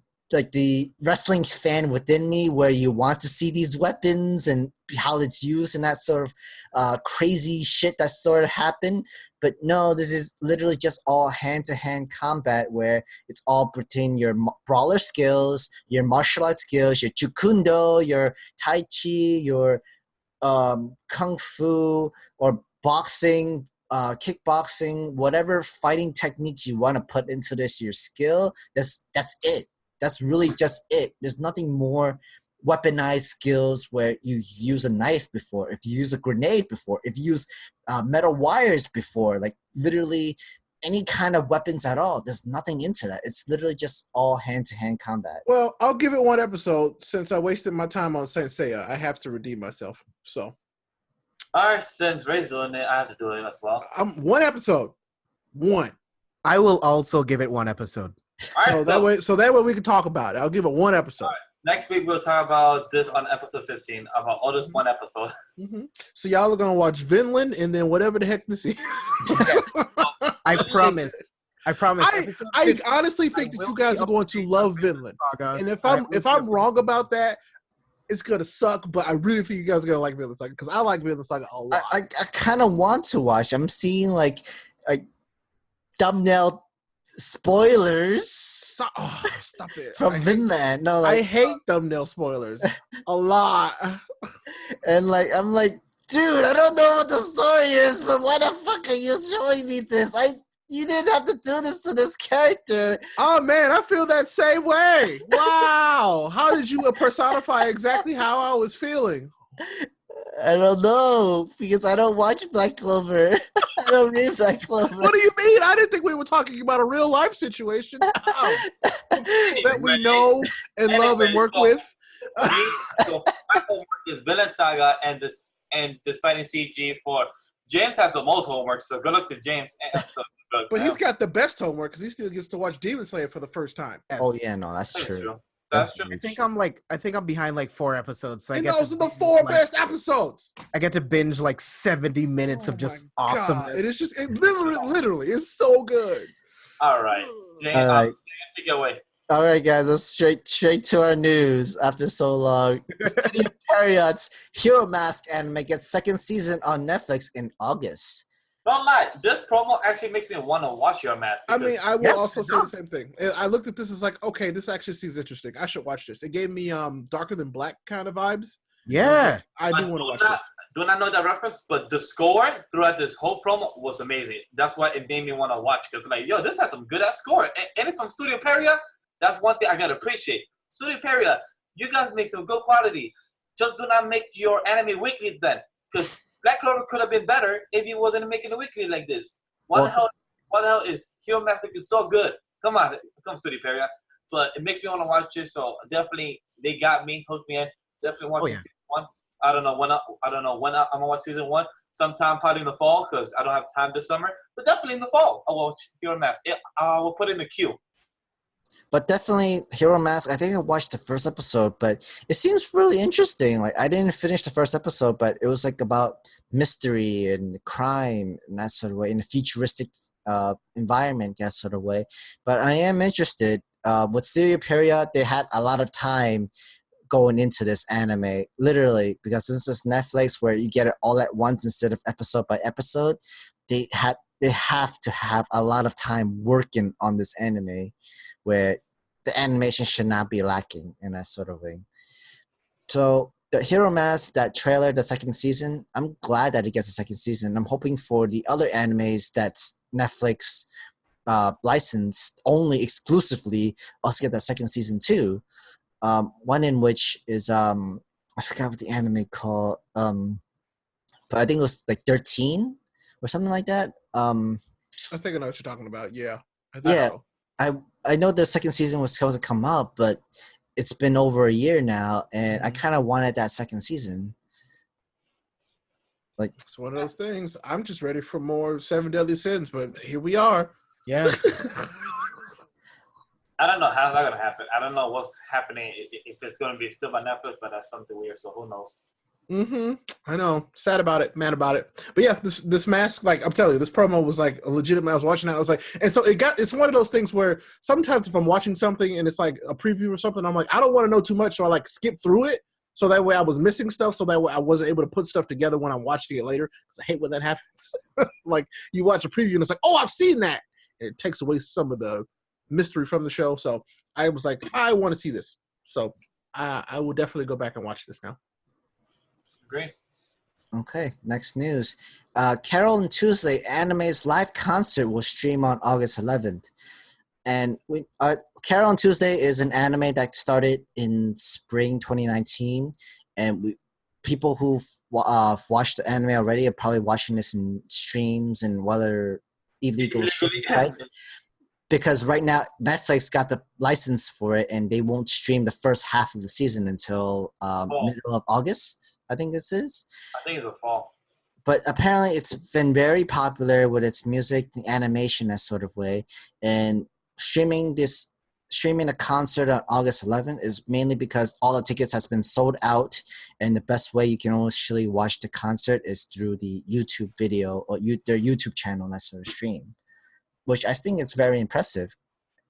wrestling fan within me, where you want to see these weapons and how it's used and that sort of crazy shit that sort of happened. But no, this is literally just all hand-to-hand combat, where it's all between your brawler skills, your martial arts skills, your jukundo, your tai chi, your kung fu, or boxing, kickboxing, whatever fighting techniques you want to put into this, your skill. That's it. That's really just it. There's nothing more weaponized skills where you use a knife before, if you use a grenade before, if you use metal wires before, like literally any kind of weapons at all. There's nothing into that. It's literally just all hand-to-hand combat. Well, I'll give it one episode. Since I wasted my time on Saint Seiya, I have to redeem myself. So. All right, since Ray's doing it, I have to do it as well. One episode. One. I will also give it one episode. All right, so that way we can talk about it. I'll give it one episode. All right. Next week we'll talk about this on episode 15, about all this one episode. Mm-hmm. So y'all are gonna watch Vinland and then whatever the heck this is. I promise. I honestly think that you guys are going to love Vinland. Saga. And if I'm wrong about that, it's gonna suck. But I really think you guys are gonna like Vinland Saga, because I like Vinland Saga a lot. I kind of want to watch. I'm seeing like thumbnail spoilers. Stop it. From Vinland. No, like, I hate thumbnail spoilers a lot. And I'm like, dude, I don't know what the story is, but why the fuck are you showing me this? You didn't have to do this to this character. Oh man, I feel that same way. Wow. How did you personify exactly how I was feeling? I don't know, because I don't watch Black Clover. I don't read Black Clover. What do you mean? I didn't think we were talking about a real life situation that we know and love and work with. So my homework is Vinland Saga and this fighting CG for James has the most homework, so good luck to James. But he's got the best homework because he still gets to watch Demon Slayer for the first time. Yes. Oh yeah, no, that's true. That's true. I think I'm behind like 4 episodes. So and those are the 4 best episodes. I get to binge like 70 minutes of just awesomeness. It literally, it's so good. All right. James, all right. Take it away. All right, guys, let's straight to our news after so long. Studio Pierrot's Hero Mask anime gets 2nd season on Netflix in August. Don't lie. This promo actually makes me want to watch Your Mask. I mean, I will also say the same thing. I looked at this as like, okay, this actually seems interesting. I should watch this. It gave me Darker Than Black kind of vibes. Yeah. I do want to watch this. Do not know that reference, but the score throughout this whole promo was amazing. That's why it made me want to watch, because like, yo, this has some good ass score. And it's from Studio Pierrot. That's one thing I gotta appreciate. Studio Pierrot, you guys make some good quality. Just do not make your anime weekly then, because Black Clover could have been better if he wasn't making a weekly like this. What the hell is Hero Mask? It's so good. Come on, Studio Pierrot. But it makes me want to watch this. So definitely, they got me, hooked me in. Definitely watching season 1. I don't know when I'm gonna watch season 1. Sometime probably in the fall, because I don't have time this summer. But definitely in the fall, I'll watch Hero Mask. I will put it in the queue. But definitely Hero Mask, I think I watched the first episode, but it seems really interesting. Like I didn't finish the first episode, but it was like about mystery and crime and that sort of way in a futuristic environment, that sort of way. But I am interested. With Studio Period, they had a lot of time going into this anime, literally, because since it's Netflix where you get it all at once instead of episode by episode, they have to have a lot of time working on this anime where the animation should not be lacking in that sort of thing. So the Hero Mask, that trailer, the second season, I'm glad that it gets a second season. I'm hoping for the other animes that's Netflix licensed only exclusively also get that second season too. One in which is I forgot what the anime called, but I think it was like 13 or something like that. I think I know what you're talking about. Yeah. Yeah, I know the second season was supposed to come up, but it's been over a year now, and I kind of wanted that second season. Like it's one of those things. I'm just ready for more Seven Deadly Sins, but here we are. Yeah. I don't know how that's gonna happen. I don't know what's happening if it's gonna be still by Netflix, but that's something weird. So who knows? I know. Sad about it. Mad about it. But yeah, this mask, like I'm telling you, this promo was like legitimate. I was watching that. I was like, and so it's one of those things where sometimes if I'm watching something and it's like a preview or something, I'm like, I don't want to know too much, so I like skip through it. So that way I was missing stuff. So that way I wasn't able to put stuff together when I'm watching it later. Because I hate when that happens. Like you watch a preview and it's like, oh, I've seen that. And it takes away some of the mystery from the show. So I was like, I want to see this. So I will definitely go back and watch this now. Great. Okay, next news. Carole and Tuesday Anime's live concert will stream on August 11th. And Carole and Tuesday is an anime that started in spring 2019. And people who've watched the anime already are probably watching this in streams and whether illegal streaming sites. Because right now Netflix got the license for it, and they won't stream the first half of the season until middle of August. I think this is. I think it's a fall. But apparently, it's been very popular with its music, the animation, that sort of way, and streaming a concert on August 11th is mainly because all the tickets has been sold out, and the best way you can actually watch the concert is through the YouTube video or their YouTube channel, that sort of stream. Which I think is very impressive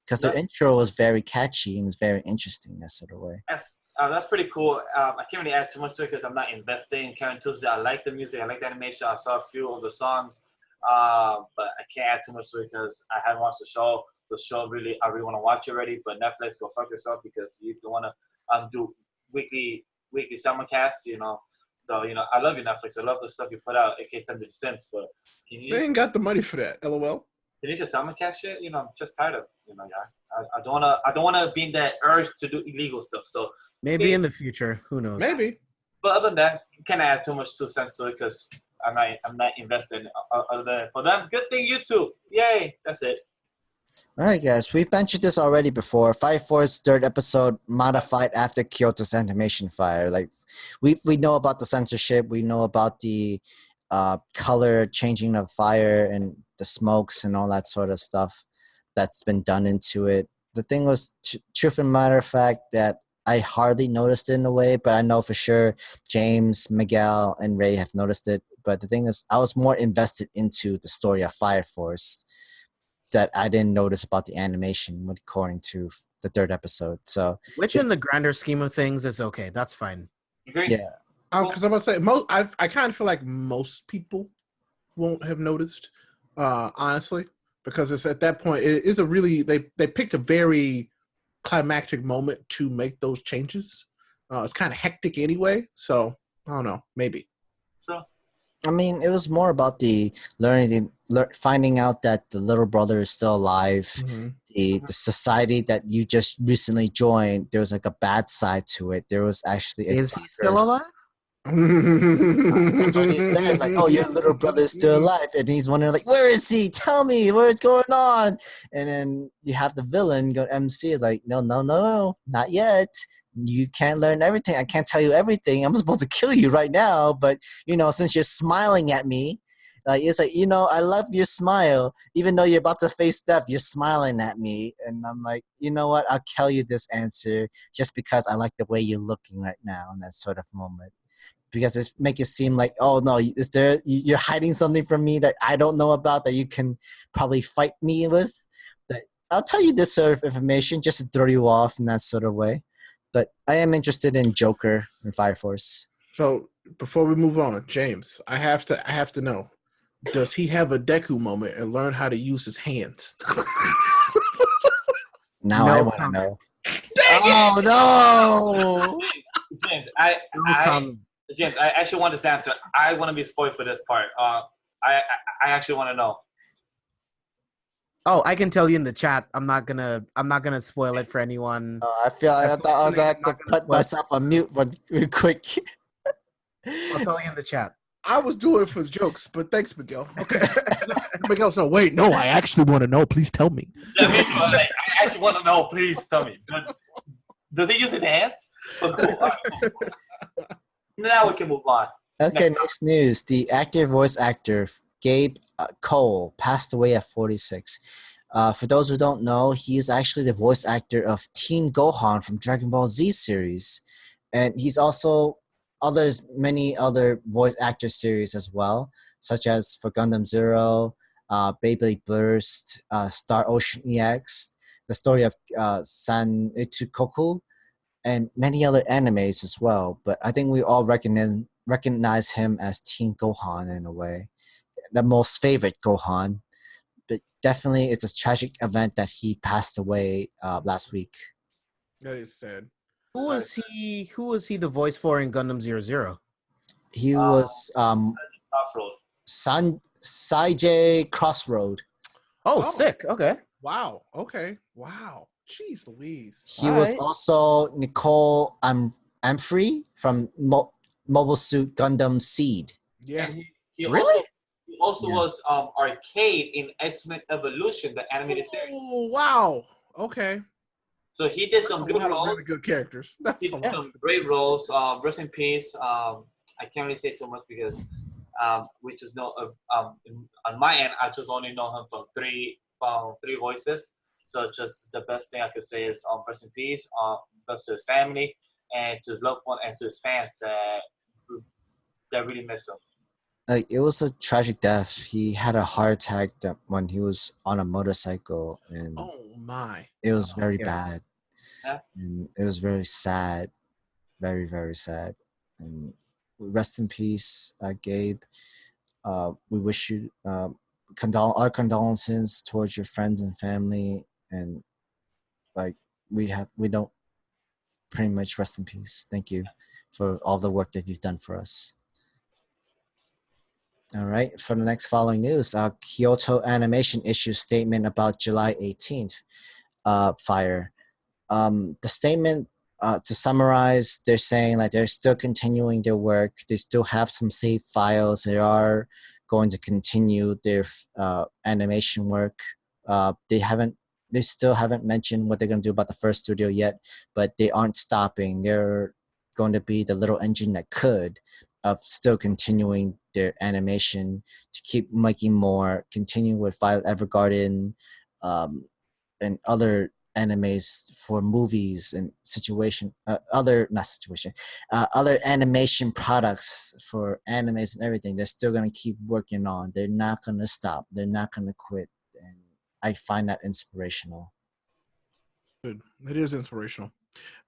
because their intro was very catchy and was very interesting, that sort of way. That's pretty cool. I can't really add too much to it because I'm not investing in Carole Tuesday. I like the music. I like the animation. I saw a few of the songs, but I can't add too much to it because I haven't watched the show. The show I really want to watch it already, but Netflix, go fuck yourself because you don't want to do weekly simulcasts, So, I love you, Netflix. I love the stuff you put out. It can't send it sense, but they ain't got the money for that. LOL. Can you just simulcast shit? I'm just tired of, I don't wanna be in that urge to do illegal stuff. So maybe in the future, who knows? Maybe. But other than that, you can't add too much 2 cents to it because I'm not invested. Other than for them, good thing YouTube. Yay! That's it. All right, guys. We've mentioned this already before. Fire Force third episode modified after Kyoto's animation fire. Like we know about the censorship. We know about the color changing of fire and the smokes and all that sort of stuff that's been done into it. The thing was, truth and matter of fact, that I hardly noticed it in a way, but I know for sure James, Miguel, and Ray have noticed it. But the thing is, I was more invested into the story of Fire Force that I didn't notice about the animation according to the third episode. So, which in the grander scheme of things is okay. That's fine. Yeah. Because I'm gonna say I kind of feel like most people won't have noticed, honestly, because it's at that point it is a really they picked a very climactic moment to make those changes. It's kind of hectic anyway, so I don't know, maybe. So, I mean, it was more about the finding out that the little brother is still alive. Mm-hmm. The society that you just recently joined, there was like a bad side to it. There was actually is he still alive? That's what he said, like, oh, your little brother is still alive, and he's wondering, like, where is he? Tell me, what's going on? And then you have the villain go MC, like, no, not yet. You can't learn everything. I can't tell you everything. I'm supposed to kill you right now, but since you're smiling at me, Like it's like, I love your smile. Even though you're about to face death, you're smiling at me. And I'm like, you know what? I'll tell you this answer just because I like the way you're looking right now in that sort of moment. Because it make it seem like, oh no, you're hiding something from me that I don't know about that you can probably fight me with. That I'll tell you this sort of information just to throw you off in that sort of way. But I am interested in Joker and Fire Force. So before we move on, James, I have to know, does he have a Deku moment and learn how to use his hands? Now I want to know. Dang it! No! James, James, I actually want this answer. I want to be spoiled for this part. I actually want to know. Oh, I can tell you in the chat. I'm not gonna spoil it for anyone. I feel like I thought I was going to put myself on mute real quick. I'll tell you in the chat. I was doing it for jokes, but thanks, Miguel. Okay. Miguel's no, wait, no, I actually want to know. Please tell me. Yeah, me too. I actually want to know. Please tell me. Does he use his hands? Now we can move on. Okay, next news. The voice actor, Gabe Cole, passed away at 46. For those who don't know, he is actually the voice actor of Teen Gohan from Dragon Ball Z series. And he's also many other voice actor series as well, such as for Gundam Zero, Beyblade Burst, Star Ocean EX, the story of San Itukoku, and many other animes as well. But I think we all recognize him as Teen Gohan in a way, the most favorite Gohan. But definitely, it's a tragic event that he passed away last week. That is sad. Who was he the voice for in Gundam 00? He was Crossroad. Saijay Crossroad. Oh, sick. Okay. Wow. Okay. Wow. Jeez Louise. He was also Nicole Amfrey from Mobile Suit Gundam Seed. Yeah. He Really? also was Arcade in X-Men Evolution, the animated series. Oh, wow. Okay. So he did some good roles. Really good characters. He did some great roles. Rest in peace. I can't really say too much because we just know on my end, I just only know him from three voices. So just the best thing I could say is rest in peace. Best to his family and to his loved one and to his fans that really miss him. It was a tragic death. He had a heart attack when he was on a motorcycle, and oh my, it was very bad. Yeah. And it was very sad, very very sad. And rest in peace, Gabe. We wish you our condolences towards your friends and family, and we don't pretty much rest in peace. Thank you for all the work that you've done for us. All right, for the next following news, Kyoto Animation issues statement about July 18th fire. The statement, to summarize, they're saying like they're still continuing their work. They still have some saved files. They are going to continue their animation work. They still haven't mentioned what they're going to do about the first studio yet, but they aren't stopping. They're going to be the little engine that could of still continuing their animation to keep making more, continuing with Violet Evergarden and other animes for movies and other animation products for animes and everything. They're still going to keep working on. They're not going to stop. They're not going to quit. And I find that inspirational. Good. It is inspirational.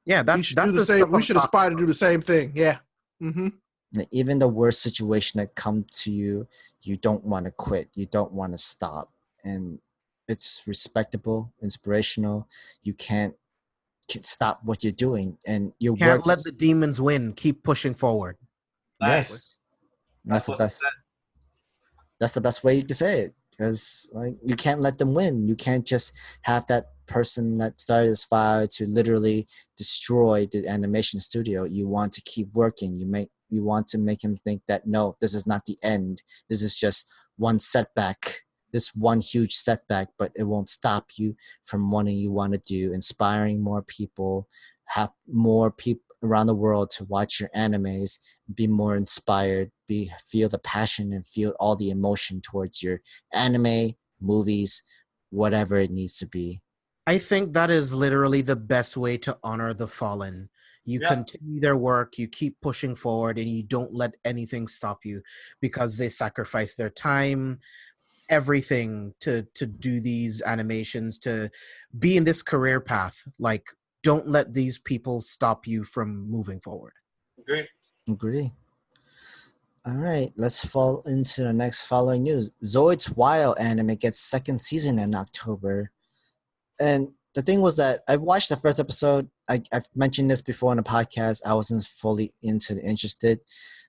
Yeah, we should aspire to do the same thing. Yeah. Mm-hmm. Even the worst situation that comes to you, you don't want to quit. You don't want to stop. And it's respectable, inspirational. You can't stop what you're doing. And you can't let the demons win. Keep pushing forward. Yes. That's the best. That's the best way you can say it. Because you can't let them win. You can't just have that person that started this fire to literally destroy the animation studio. You want to keep working. You want to make him think that no, this is not the end. This is just one setback. This one huge setback, but it won't stop you from wanting you want to do, inspiring more people, have more people, around the world to watch your animes, be more inspired, feel the passion and feel all the emotion towards your anime, movies, whatever it needs to be. I think that is literally the best way to honor the fallen. You continue their work, you keep pushing forward, and you don't let anything stop you because they sacrifice their time, everything to do these animations, to be in this career path. Like, don't let these people stop you from moving forward. Agree. All right, let's fall into the next following news. Zoids Wild anime gets second season in October. And the thing was that I watched the first episode. I've mentioned this before on the podcast. I wasn't fully interested,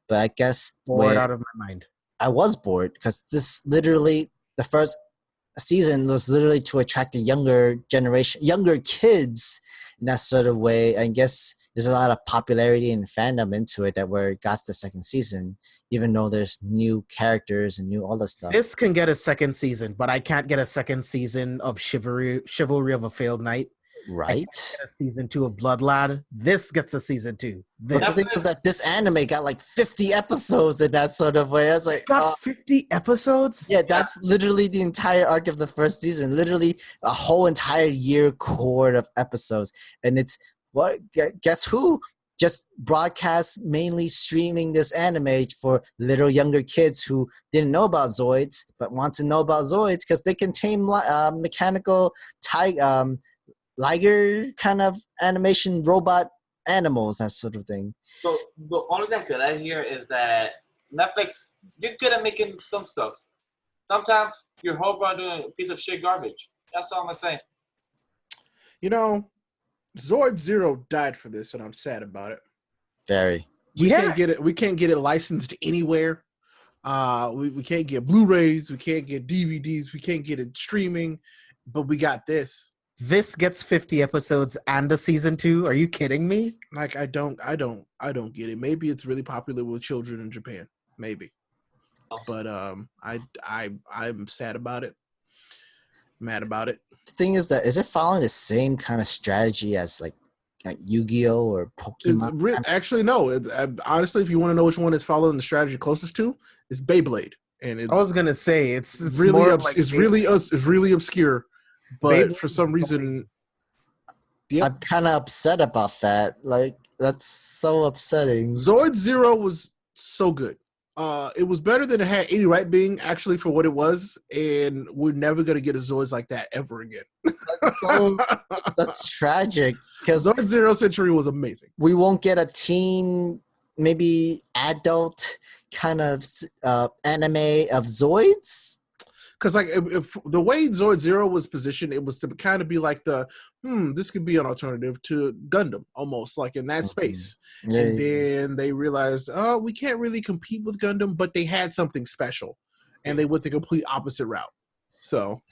but I guess Bored out of my mind. I was bored because this literally, the first season was literally to attract the younger generation, younger kids in that sort of way. I guess there's a lot of popularity and fandom into it that where it got the second season, even though there's new characters and new all this stuff. This can get a second season, but I can't get a second season of Chivalry of a Failed Knight. Right? Season 2 of Blood Lad. This gets a season 2. But the thing is that this anime got like 50 episodes in that sort of way. I was like, got 50 episodes? Yeah, that's literally the entire arc of the first season. Literally a whole entire year core of episodes. And it's, what? Guess who? Just broadcast, mainly streaming this anime for little younger kids who didn't know about Zoids, but want to know about Zoids because they can tame mechanical liger kind of animation robot animals, that sort of thing. So the only thing that I hear is that Netflix, you're good at making some stuff. Sometimes you're horrible at doing a piece of shit garbage. That's all I'm saying. You know, Zoid Zero died for this, and I'm sad about it. Very. We can't get it. We can't get it licensed anywhere. We can't get Blu-rays. We can't get DVDs. We can't get it streaming. But we got this. This gets 50 episodes and a season 2. Are you kidding me? Like, I don't get it. Maybe it's really popular with children in Japan. Maybe. But I'm sad about it. Mad about it. The thing is that, is it following the same kind of strategy as like Yu-Gi-Oh or Pokemon? Actually, no. Honestly, if you want to know which one is following the strategy closest to, it's Beyblade. And I was gonna say it's really more like it's really obscure. But Beyblade for some reason, I'm kind of upset about that. Like, that's so upsetting. Zoid Zero was so good. It was better than it had any right being, actually, for what it was. And we're never going to get a Zoids like that ever again. That's tragic. Because Zoid Zero Century was amazing. We won't get a teen, maybe adult kind of anime of Zoids. Because like if the way Zoid Zero was positioned, it was to kind of be like this could be an alternative to Gundam, almost like in that space. Yeah, and then they realized, oh, we can't really compete with Gundam, but they had something special, and they went the complete opposite route. So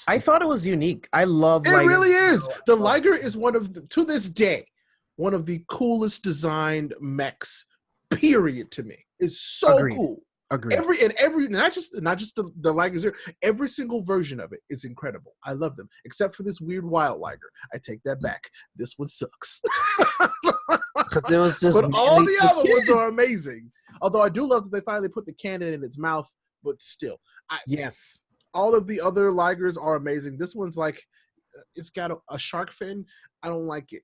I thought it was unique. I love it. Really is. The Liger is to this day, one of the coolest designed mechs. Period. To me, it's so cool. Agreed. Every not just the Liger Zero, every single version of it is incredible. I love them, except for this weird Wild Liger. I take that back. This one sucks. Because it was just. But all the other ones are amazing. Although I do love that they finally put the cannon in its mouth. But still, yes, all of the other Ligers are amazing. This one's like, it's got a shark fin. I don't like it.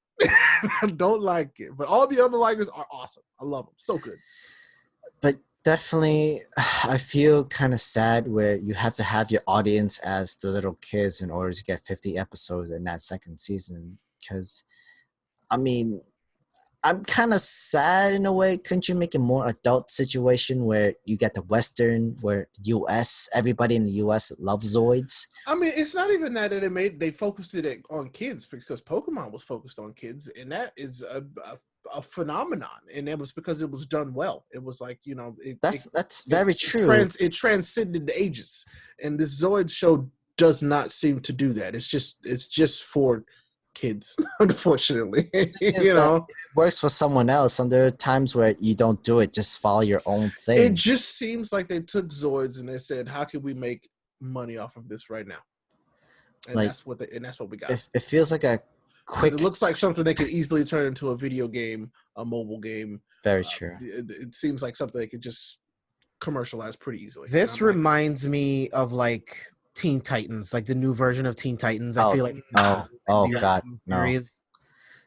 I don't like it. But all the other Ligers are awesome. I love them. So good. But definitely, I feel kind of sad where you have to have your audience as the little kids in order to get 50 episodes in that second season. Because, I mean, I'm kind of sad in a way. Couldn't you make a more adult situation where you get the Western, where U.S., everybody in the U.S. loves Zoids? I mean, it's not even that they focused it on kids, because Pokemon was focused on kids, and that is a phenomenon, and it was because it was done well. It was like, that's very true. It transcended the ages, and this Zoid show does not seem to do that. It's just for kids, unfortunately. It works for someone else, and there are times where you don't do it. Just follow your own thing. It just seems like they took Zoids and they said, "How can we make money off of this right now?" And that's what we got. It feels like a quick. It looks like something they could easily turn into a video game, a mobile game. Very true. It seems like something they could just commercialize pretty easily. This reminds me of like Teen Titans, like the new version of Teen Titans. I feel like oh god, no. Series.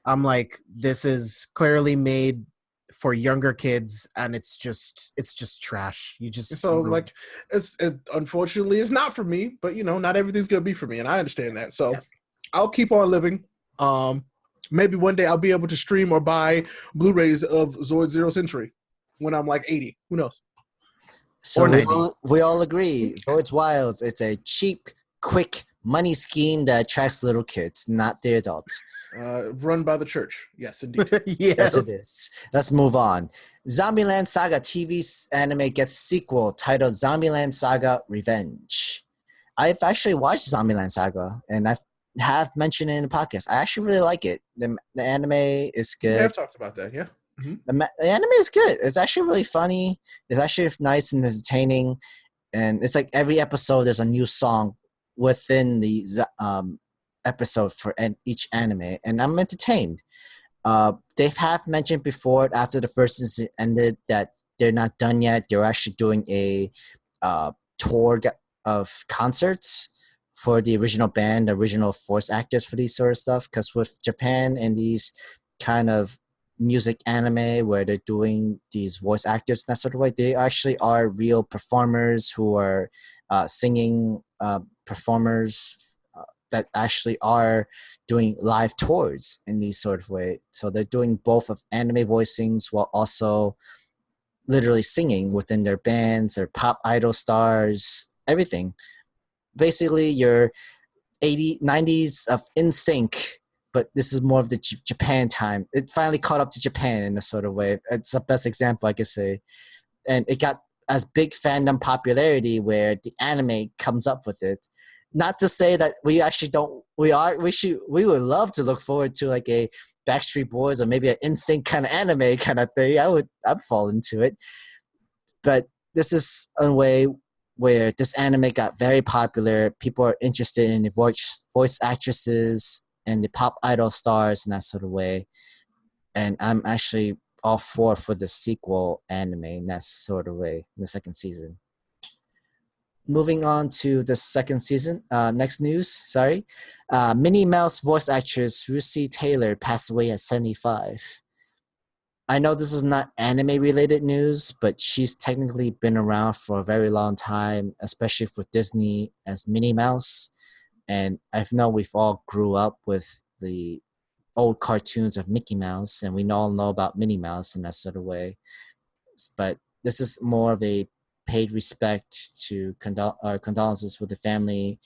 I'm like, this is clearly made for younger kids, and it's just trash. You just like it unfortunately is not for me, but not everything's gonna be for me, and I understand that. So yes. I'll keep on living. Maybe one day I'll be able to stream or buy Blu-rays of Zoid Zero Century when I'm like 80. Who knows? So we all agree. Zoids Wilds, it's a cheap, quick money scheme that attracts little kids, not the adults. Run by the church. Yes, indeed. Yes, it is. Let's move on. Zombieland Saga TV anime gets sequel titled Zombieland Saga Revenge. I've actually watched Zombieland Saga, and I have mentioned it in the podcast. I actually really like it. The anime is good. Yeah, I've talked about that, yeah. Mm-hmm. The anime is good. It's actually really funny. It's actually nice and entertaining. And it's like every episode there's a new song within the episode for each anime. And I'm entertained. They have mentioned before, after the first season ended, that they're not done yet. They're actually doing a tour of concerts for the original band, the original voice actors for these sort of stuff. Because with Japan and these kind of music anime where they're doing these voice actors in that sort of way, they actually are real performers who are singing performers that actually are doing live tours in these sort of way. So they're doing both of anime voicings while also literally singing within their bands, their pop idol stars, everything. Basically your 90s of NSYNC, but this is more of the Japan time. It finally caught up to Japan in a sort of way. It's the best example I could say. And it got as big fandom popularity where the anime comes up with it. Not to say that we actually don't, we would love to look forward to like a Backstreet Boys or maybe an NSYNC kind of anime kind of thing. I'd fall into it. But this is a way where this anime got very popular. People are interested in the voice actresses and the pop idol stars in that sort of way. And I'm actually all for the sequel anime in that sort of way, in the second season. Moving on to the second season, next news, Minnie Mouse voice actress Russi Taylor passed away at 75. I know this is not anime-related news, but she's technically been around for a very long time, especially for Disney as Minnie Mouse. And I know we've all grew up with the old cartoons of Mickey Mouse, and we all know about Minnie Mouse in that sort of way. But this is more of a paid respect to condolences with the family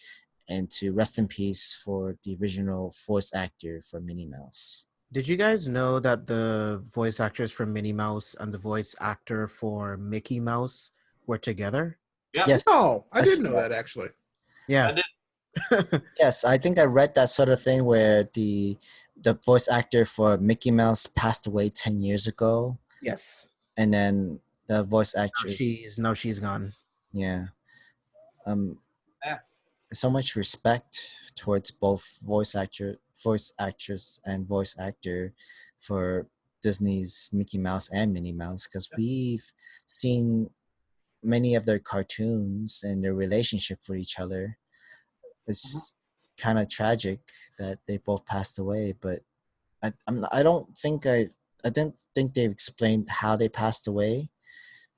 and to rest in peace for the original voice actor for Minnie Mouse. Did you guys know that the voice actress for Minnie Mouse and the voice actor for Mickey Mouse were together? Yeah. Yes. Oh, I didn't know that actually. Yeah. I did. Yes, I think I read that sort of thing where the voice actor for Mickey Mouse passed away 10 years ago. Yes. And then the voice actress... She's gone. Yeah. Yeah. So much respect towards both voice actress and voice actor for Disney's Mickey Mouse and Minnie Mouse, because we've seen many of their cartoons and their relationship with each other. It's kind of tragic that they both passed away, but I didn't think they've explained how they passed away,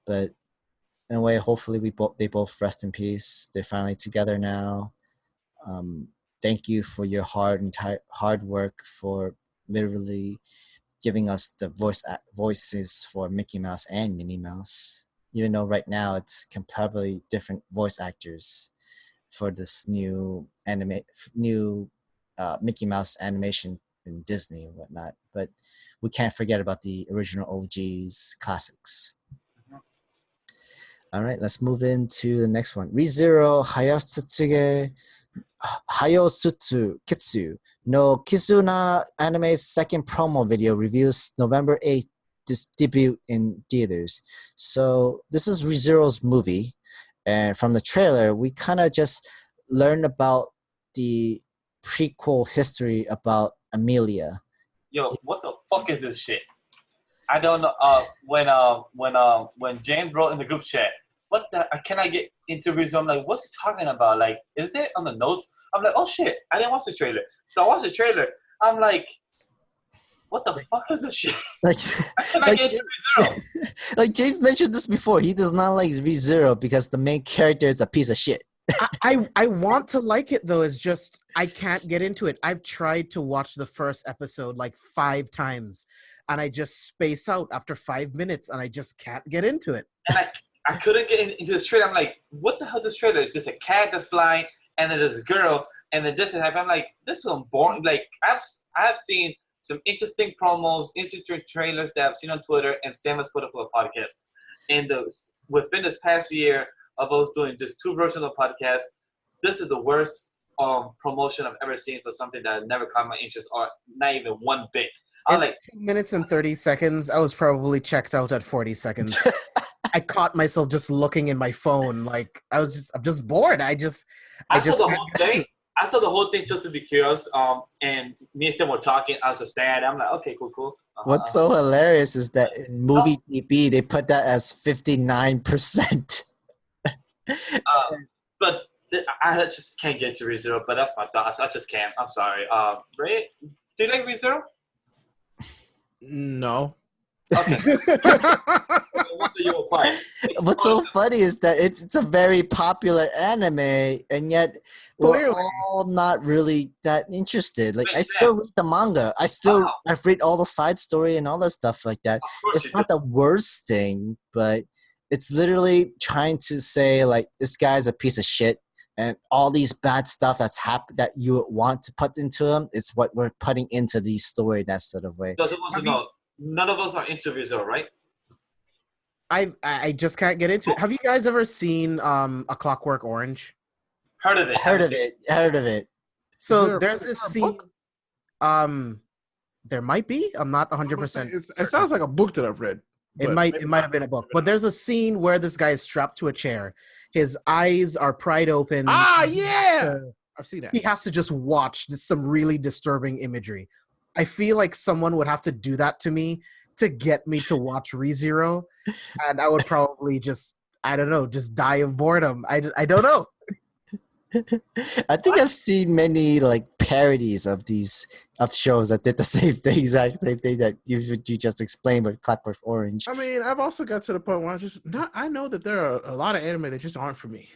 but in a way, hopefully they both rest in peace. They're finally together now. Thank you for your hard work for literally giving us the voices for Mickey Mouse and Minnie Mouse. Even though right now it's completely different voice actors for this new Mickey Mouse animation in Disney and whatnot. But we can't forget about the original OG's classics. All right, let's move into the next one. ReZero Hyōketsu no Kizuna anime's second promo video reveals November 8th debut in theaters. So this is ReZero's movie, and from the trailer, we kind of just learned about the prequel history about Amelia. Yo, what the fuck is this shit? I don't know. When James wrote in the group chat, what the? Can I get into ReZero? I'm like, what's he talking about? Like, is it on the notes? I'm like, oh shit, I didn't watch the trailer. So I watched the trailer. I'm like, what the fuck is this shit? Like, Can I get into ReZero? like James mentioned this before. He does not like ReZero because the main character is a piece of shit. I want to like it though. It's just I can't get into it. I've tried to watch the first episode like 5 times, and I just space out after 5 minutes, and I just can't get into it. And I couldn't get into this trailer. I'm like, what the hell is this trailer? It's just a cat that's flying, and then there's a girl, and then this is happening. I'm like, this is so boring. Like I've seen some interesting promos, interesting trailers that I've seen on Twitter, and Sam has put up for a podcast. And within this past year of us doing just 2 versions of podcast, this is the worst promotion I've ever seen for something that never caught my interest, or not even one bit. It's like 2 minutes and 30 seconds. I was probably checked out at 40 seconds. I caught myself just looking in my phone. Like I'm just bored. I saw the whole thing. I saw the whole thing just to be curious. And me and Sam were talking. I was just staring. I'm like, okay, cool. What's so hilarious is that in movie TP they put that as 59%. But I just can't get to ReZero. But that's my thoughts. I just can't. I'm sorry. Ray, do you like ReZero? No. Okay. What's so funny is that it's a very popular anime, and yet we're all not really that interested. Like, I still read the manga. I've read all the side story and all that stuff like that. It's not the worst thing, but it's literally trying to say, like, this guy's a piece of shit, and all these bad stuff that's happened that you want to put into him, it's what we're putting into the story in that sort of way. Doesn't want to know. None of us are into ReZero, right? I just can't get into it. Have you guys ever seen A Clockwork Orange? Heard of it. So there's this scene. There might be. I'm not 100%. It sounds like a book that I've read. It might have been a book. But there's a scene where this guy is strapped to a chair. His eyes are pried open. Ah, yeah. I've seen that. He has to just watch some really disturbing imagery. I feel like someone would have to do that to me to get me to watch ReZero, and I would probably just die of boredom. I don't know. I think I've seen many like parodies of shows that did the same thing, exact same thing that you just explained with Clockwork Orange. I mean, I've also got to the point where I know that there are a lot of anime that just aren't for me.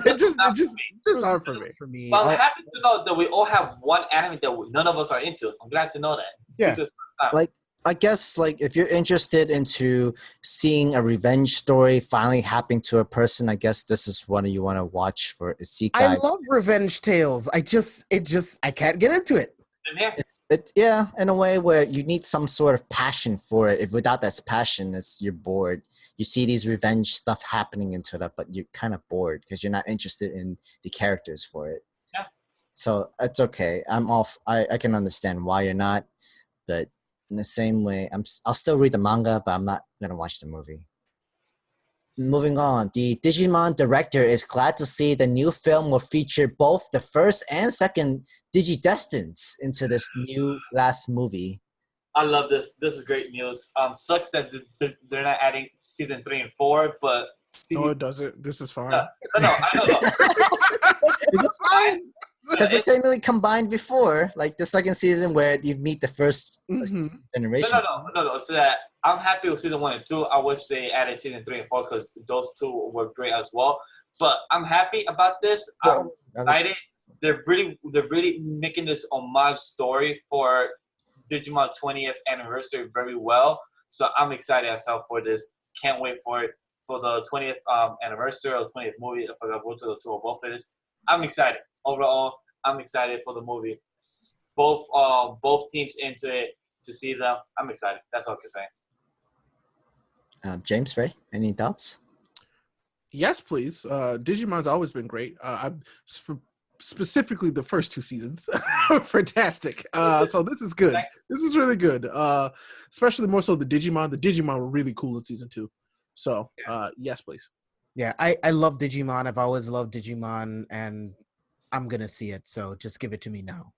They just aren't for me. Well, I'm happy to know that we all have one anime that none of us are into. I'm glad to know that. Yeah. Like, I guess, like, if you're interested into seeing a revenge story finally happening to a person, I guess this is one you want to watch for Isekai. I love revenge tales. I can't get into it. Yeah, in a way where you need some sort of passion for it. If without that passion, you're bored. You see these revenge stuff happening into that, but you're kind of bored because you're not interested in the characters for it. Yeah. So it's okay. I can understand why you're not, but in the same way, I'll still read the manga, but I'm not gonna watch the movie. Moving on, the Digimon director is glad to see the new film will feature both the first and second DigiDestined into this new last movie. I love this. This is great news. Sucks that they're not adding season 3 and 4, but no, it doesn't. This is fine. No, I know. Is this fine? Because they technically combined before, like the second season where you meet the first generation. No. So that I'm happy with season 1 and 2. I wish they added season 3 and 4 because those two were great as well. But I'm happy about this. I'm excited. They're really making this homage story for Digimon 20th anniversary very well. So I'm excited as hell for this. Can't wait for it for the 20th anniversary or 20th movie. I forgot which of the two or both it is. I'm excited. Overall, I'm excited for the movie. Both teams into it to see them. I'm excited. That's all I can say. James, Ray, any thoughts? Yes, please. Digimon's always been great. Specifically the first 2 seasons. Fantastic. So this is good. This is really good. Especially more so the Digimon. The Digimon were really cool in season 2. So yes, please. Yeah, I love Digimon. I've always loved Digimon, and I'm gonna see it. So just give it to me now.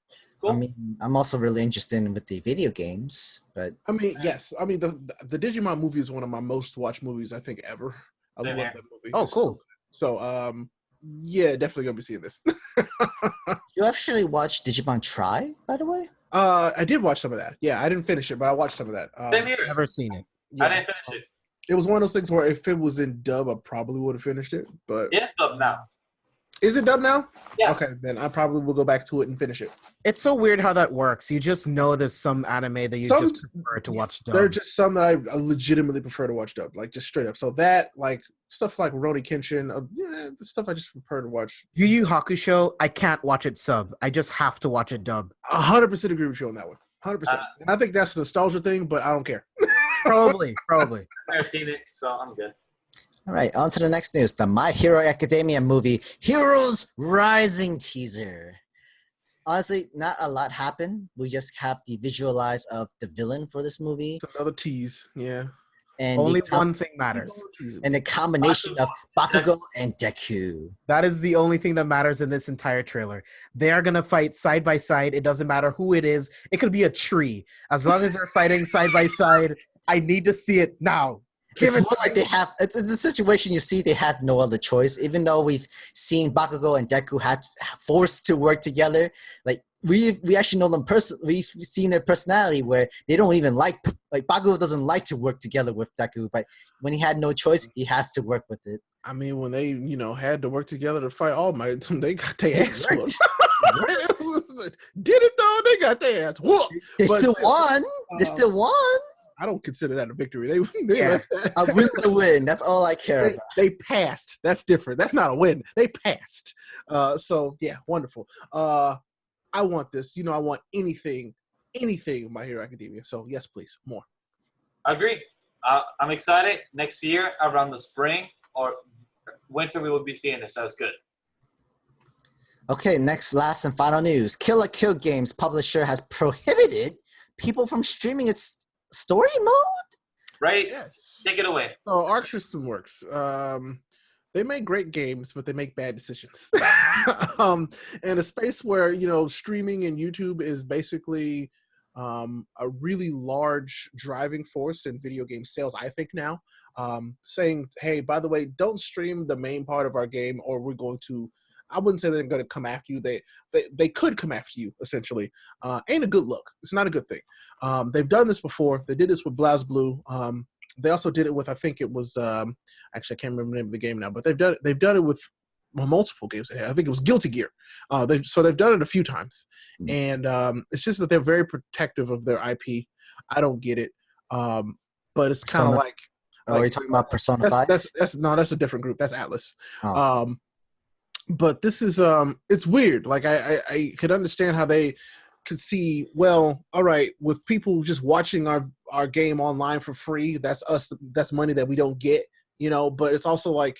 Cool. I mean, I'm also really interested in with the video games, but I mean, yes. I mean, the Digimon movie is one of my most watched movies I think ever. I Same love here. that movie. Oh, It's cool. So, yeah, definitely gonna be seeing this. you actually watched Digimon Try, by the way? I did watch some of that. Yeah, I didn't finish it, but I watched some of that. Same here. Never seen it. Yeah, I didn't finish it. it was one of those things where if it was in dub, I probably would have finished it. But Yes, up now. is it dub now? Yeah. Okay, then I probably will go back to it and finish it. It's so weird how that works. You just know there's some anime that you just prefer to watch dub. There are just some that I legitimately prefer to watch dub, like just straight up. So that, like stuff like Rurouni Kenshin, the stuff I just prefer to watch. Yu Yu Hakusho, I can't watch it sub. I just have to watch it dub. 100% agree with you on that one. 100%. And I think that's a nostalgia thing, but I don't care. Probably. I've never seen it, so I'm good. All right, on to the next news. The My Hero Academia movie, Heroes Rising teaser. Honestly, not a lot happened. We just have the visualize of the villain for this movie. It's another tease, yeah. And Only one thing matters. And the combination of Bakugo and Deku. That is the only thing that matters in this entire trailer. They are going to fight side by side. It doesn't matter who it is. It could be a tree. As long as they're fighting side by side, I need to see it now. It's more like they have. It's the situation you see. They have no other choice. Even though we've seen Bakugo and Deku had forced to work together, like we actually know them personally. We've seen their personality where they don't even like Bakugo doesn't like to work together with Deku, but when he had no choice, he has to work with it. I mean, when they had to work together to fight All Might, they got their ass whooped. Did it though? They got their ass whooped. They still won. They still won. I don't consider that a victory. They Yeah, a win's a win. That's all I care about. They passed. That's different. That's not a win. They passed. So yeah, wonderful. I want this. I want anything in My Hero Academia. So yes, please, more. I agree. I'm excited. Next year, around the spring or winter, we will be seeing this. That's good. Okay, next, last, and final news. Kill la Kill Games publisher has prohibited people from streaming its story mode? Right? Yes. Take it away. So Arc System works. They make great games, but they make bad decisions. In a space where streaming and YouTube is basically a really large driving force in video game sales, I think now. Saying, hey, by the way, don't stream the main part of our game, or we're going to. I wouldn't say they're going to come after you. They could come after you, essentially. Ain't a good look. It's not a good thing. They've done this before. They did this with BlazBlue. They also did it with, I think it was, actually I can't remember the name of the game now, but they've done it with multiple games. I think it was Guilty Gear. They've done it a few times, and it's just that they're very protective of their IP. I don't get it, but it's kind of like. Oh, you're talking about Persona 5? That's a different group. That's Atlas. Oh. But this is it's weird. Like I could understand how they could see, well, all right, with people just watching our game online for free, that's money that we don't get, but it's also like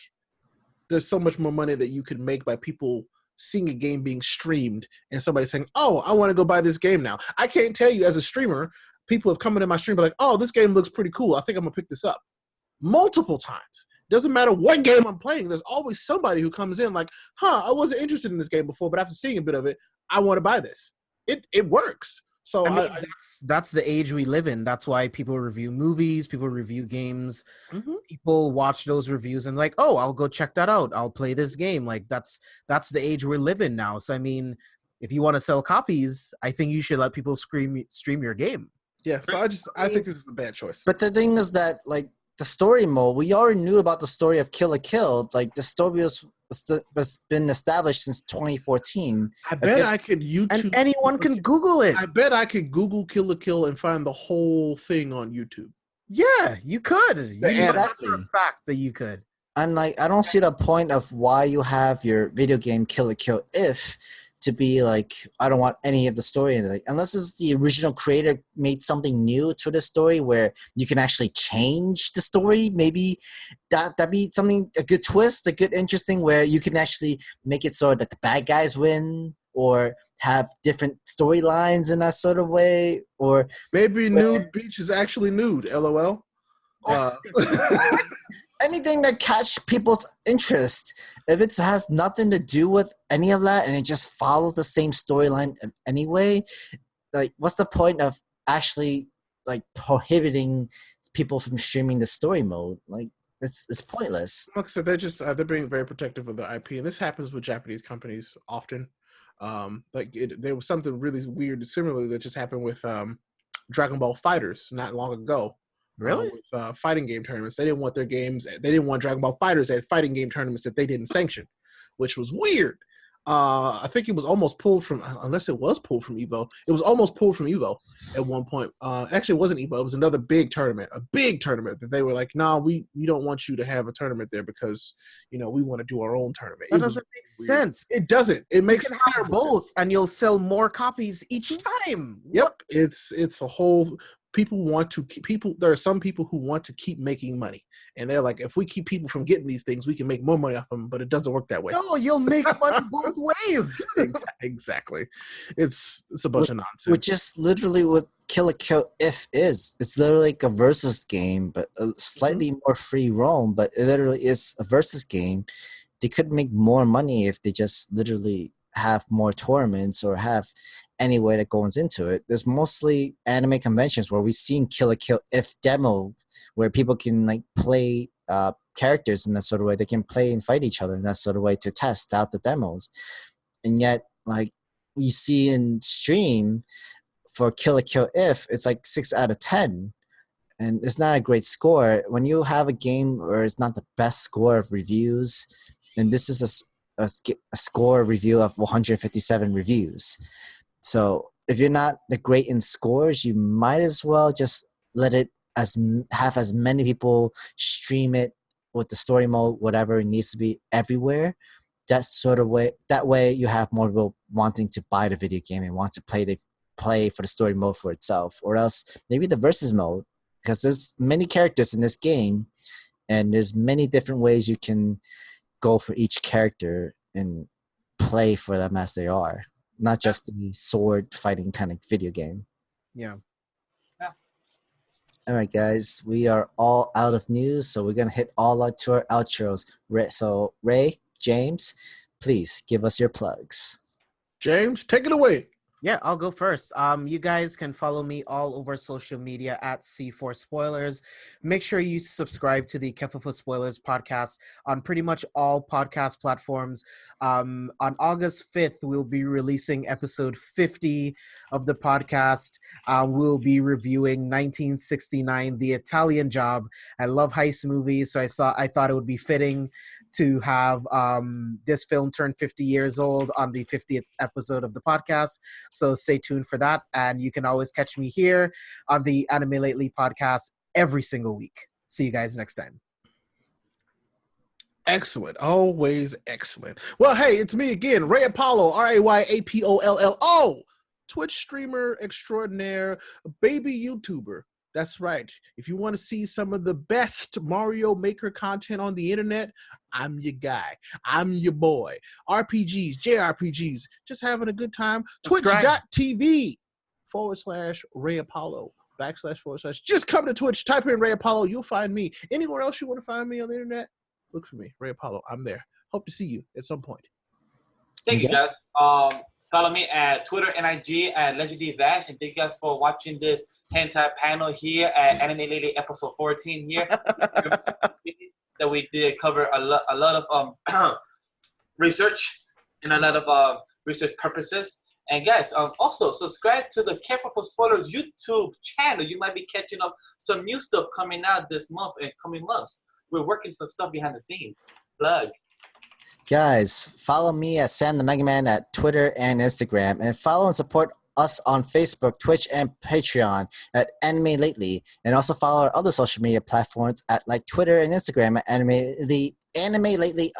there's so much more money that you could make by people seeing a game being streamed and somebody saying, oh, I want to go buy this game now. I can't tell you, as a streamer, people have come into my stream and be like, oh, this game looks pretty cool. I think I'm gonna pick this up. Multiple times. Doesn't matter what game I'm playing, there's always somebody who comes in like, I wasn't interested in this game before, but after seeing a bit of it, I want to buy this. It works. So that's the age we live in. That's why people review movies, people review games, people watch those reviews and like, oh, I'll go check that out. I'll play this game. Like that's the age we're living now. So I mean, if you want to sell copies, I think you should let people stream your game. Yeah. So I think this is a bad choice. But the thing is that like the story mode, we already knew about the story of Kill la Kill. Like the story has been established since 2014. I bet I could YouTube. And anyone can Google it. I bet I could Google Kill la Kill and find the whole thing on YouTube. Yeah, you could. Exactly. For a fact that you could. And like, I don't see the point of why you have your video game Kill la Kill if to be like, I don't want any of the story. Like, unless it's the original creator made something new to the story where you can actually change the story. Maybe that'd be something, a good twist, a good interesting where you can actually make it so that the bad guys win or have different storylines in that sort of way. Or maybe Nude Beach is actually nude, LOL. Anything that catch people's interest, if it has nothing to do with any of that and it just follows the same storyline anyway, like what's the point of actually like prohibiting people from streaming the story mode? Like it's pointless. Like I said, they're being very protective of the IP, and this happens with Japanese companies often. There was something really weird, similarly, that just happened with Dragon Ball Fighters not long ago. Really? With fighting game tournaments, they didn't want their games. They didn't want Dragon Ball Fighters at fighting game tournaments that they didn't sanction, which was weird. I think it was almost pulled from, unless it was pulled from Evo. It was almost pulled from Evo at one point. Actually, it wasn't Evo. It was another big tournament that they were like, "Nah, we don't want you to have a tournament there because we want to do our own tournament." That doesn't make sense. It doesn't. It makes You can have both, and you'll sell more copies each time. Yep, it's a whole. There are some people who want to keep making money, and they're like, if we keep people from getting these things, we can make more money off them. But it doesn't work that way. No, you'll make money both ways. Exactly. It's a bunch of nonsense. Which is literally what Kill If is. It's literally like a versus game, but slightly more free roam. But it literally is a versus game. They could make more money if they just literally have more tournaments or have any way that goes into it. There's mostly anime conventions where we've seen Kill If demo where people can like play characters in that sort of way. They can play and fight each other in that sort of way to test out the demos. And yet, like we see in stream for Kill If, it's like 6 out of 10. And it's not a great score. When you have a game where it's not the best score of reviews, and this is a score review of 157 reviews. So if you're not great in scores, you might as well just let it have as many people stream it with the story mode, whatever it needs to be everywhere. That way you have more people wanting to buy the video game and want to play for the story mode for itself. Or else maybe the versus mode, because there's many characters in this game and there's many different ways you can go for each character and play for them as they are. Not just the sword fighting kind of video game. Yeah. All right, guys. We are all out of news, so we're going to hit all out to our outros. So, Ray, James, please give us your plugs. James, take it away. Yeah, I'll go first. You guys can follow me all over social media at C4 Spoilers. Make sure you subscribe to the Kefufu Spoilers podcast on pretty much all podcast platforms. On August 5th, we'll be releasing episode 50 of the podcast. We'll be reviewing 1969, The Italian Job. I love heist movies, so I thought it would be fitting to have this film turn 50 years old on the 50th episode of the podcast. So stay tuned for that. And you can always catch me here on the Anime Lately podcast every single week. See you guys next time. Excellent. Always excellent. Well, hey, it's me again, Ray Apollo, RayAPollO, Twitch streamer extraordinaire, baby YouTuber. That's right. If you want to see some of the best Mario Maker content on the internet, I'm your guy. I'm your boy. RPGs, JRPGs, just having a good time. Twitch.tv/Ray Apollo // Just come to Twitch, type in Ray Apollo, you'll find me. Anywhere else you want to find me on the internet, look for me, Ray Apollo. I'm there. Hope to see you at some point. Thank you, guys. Follow me at Twitter and IG at Legendary Vash, and thank you guys for watching this hentai panel here at Anime Lately episode 14 here. That we did cover a lot of research and a lot of research purposes. And guys, also subscribe to the Careful for Spoilers YouTube channel. You might be catching up some new stuff coming out this month and coming months. We're working some stuff behind the scenes. Plug. Guys, follow me at Sam the Mega Man at Twitter and Instagram, and follow and support us on Facebook, Twitch, and Patreon at Anime Lately, and also follow our other social media platforms at like Twitter and Instagram at Anime Lately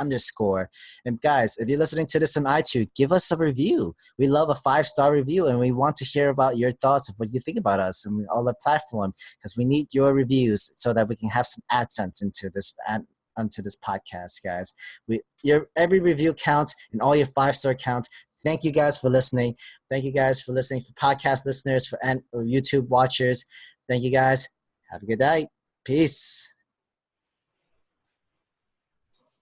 _. And guys, if you're listening to this on iTunes, give us a review. We love a 5-star review, and we want to hear about your thoughts of what you think about us and all the platform, because we need your reviews so that we can have some AdSense into this onto this podcast, guys. Your every review counts, and all your 5-star counts. Thank you guys for listening. Thank you guys for listening, for podcast listeners, for YouTube watchers. Thank you guys. Have a good night. Peace.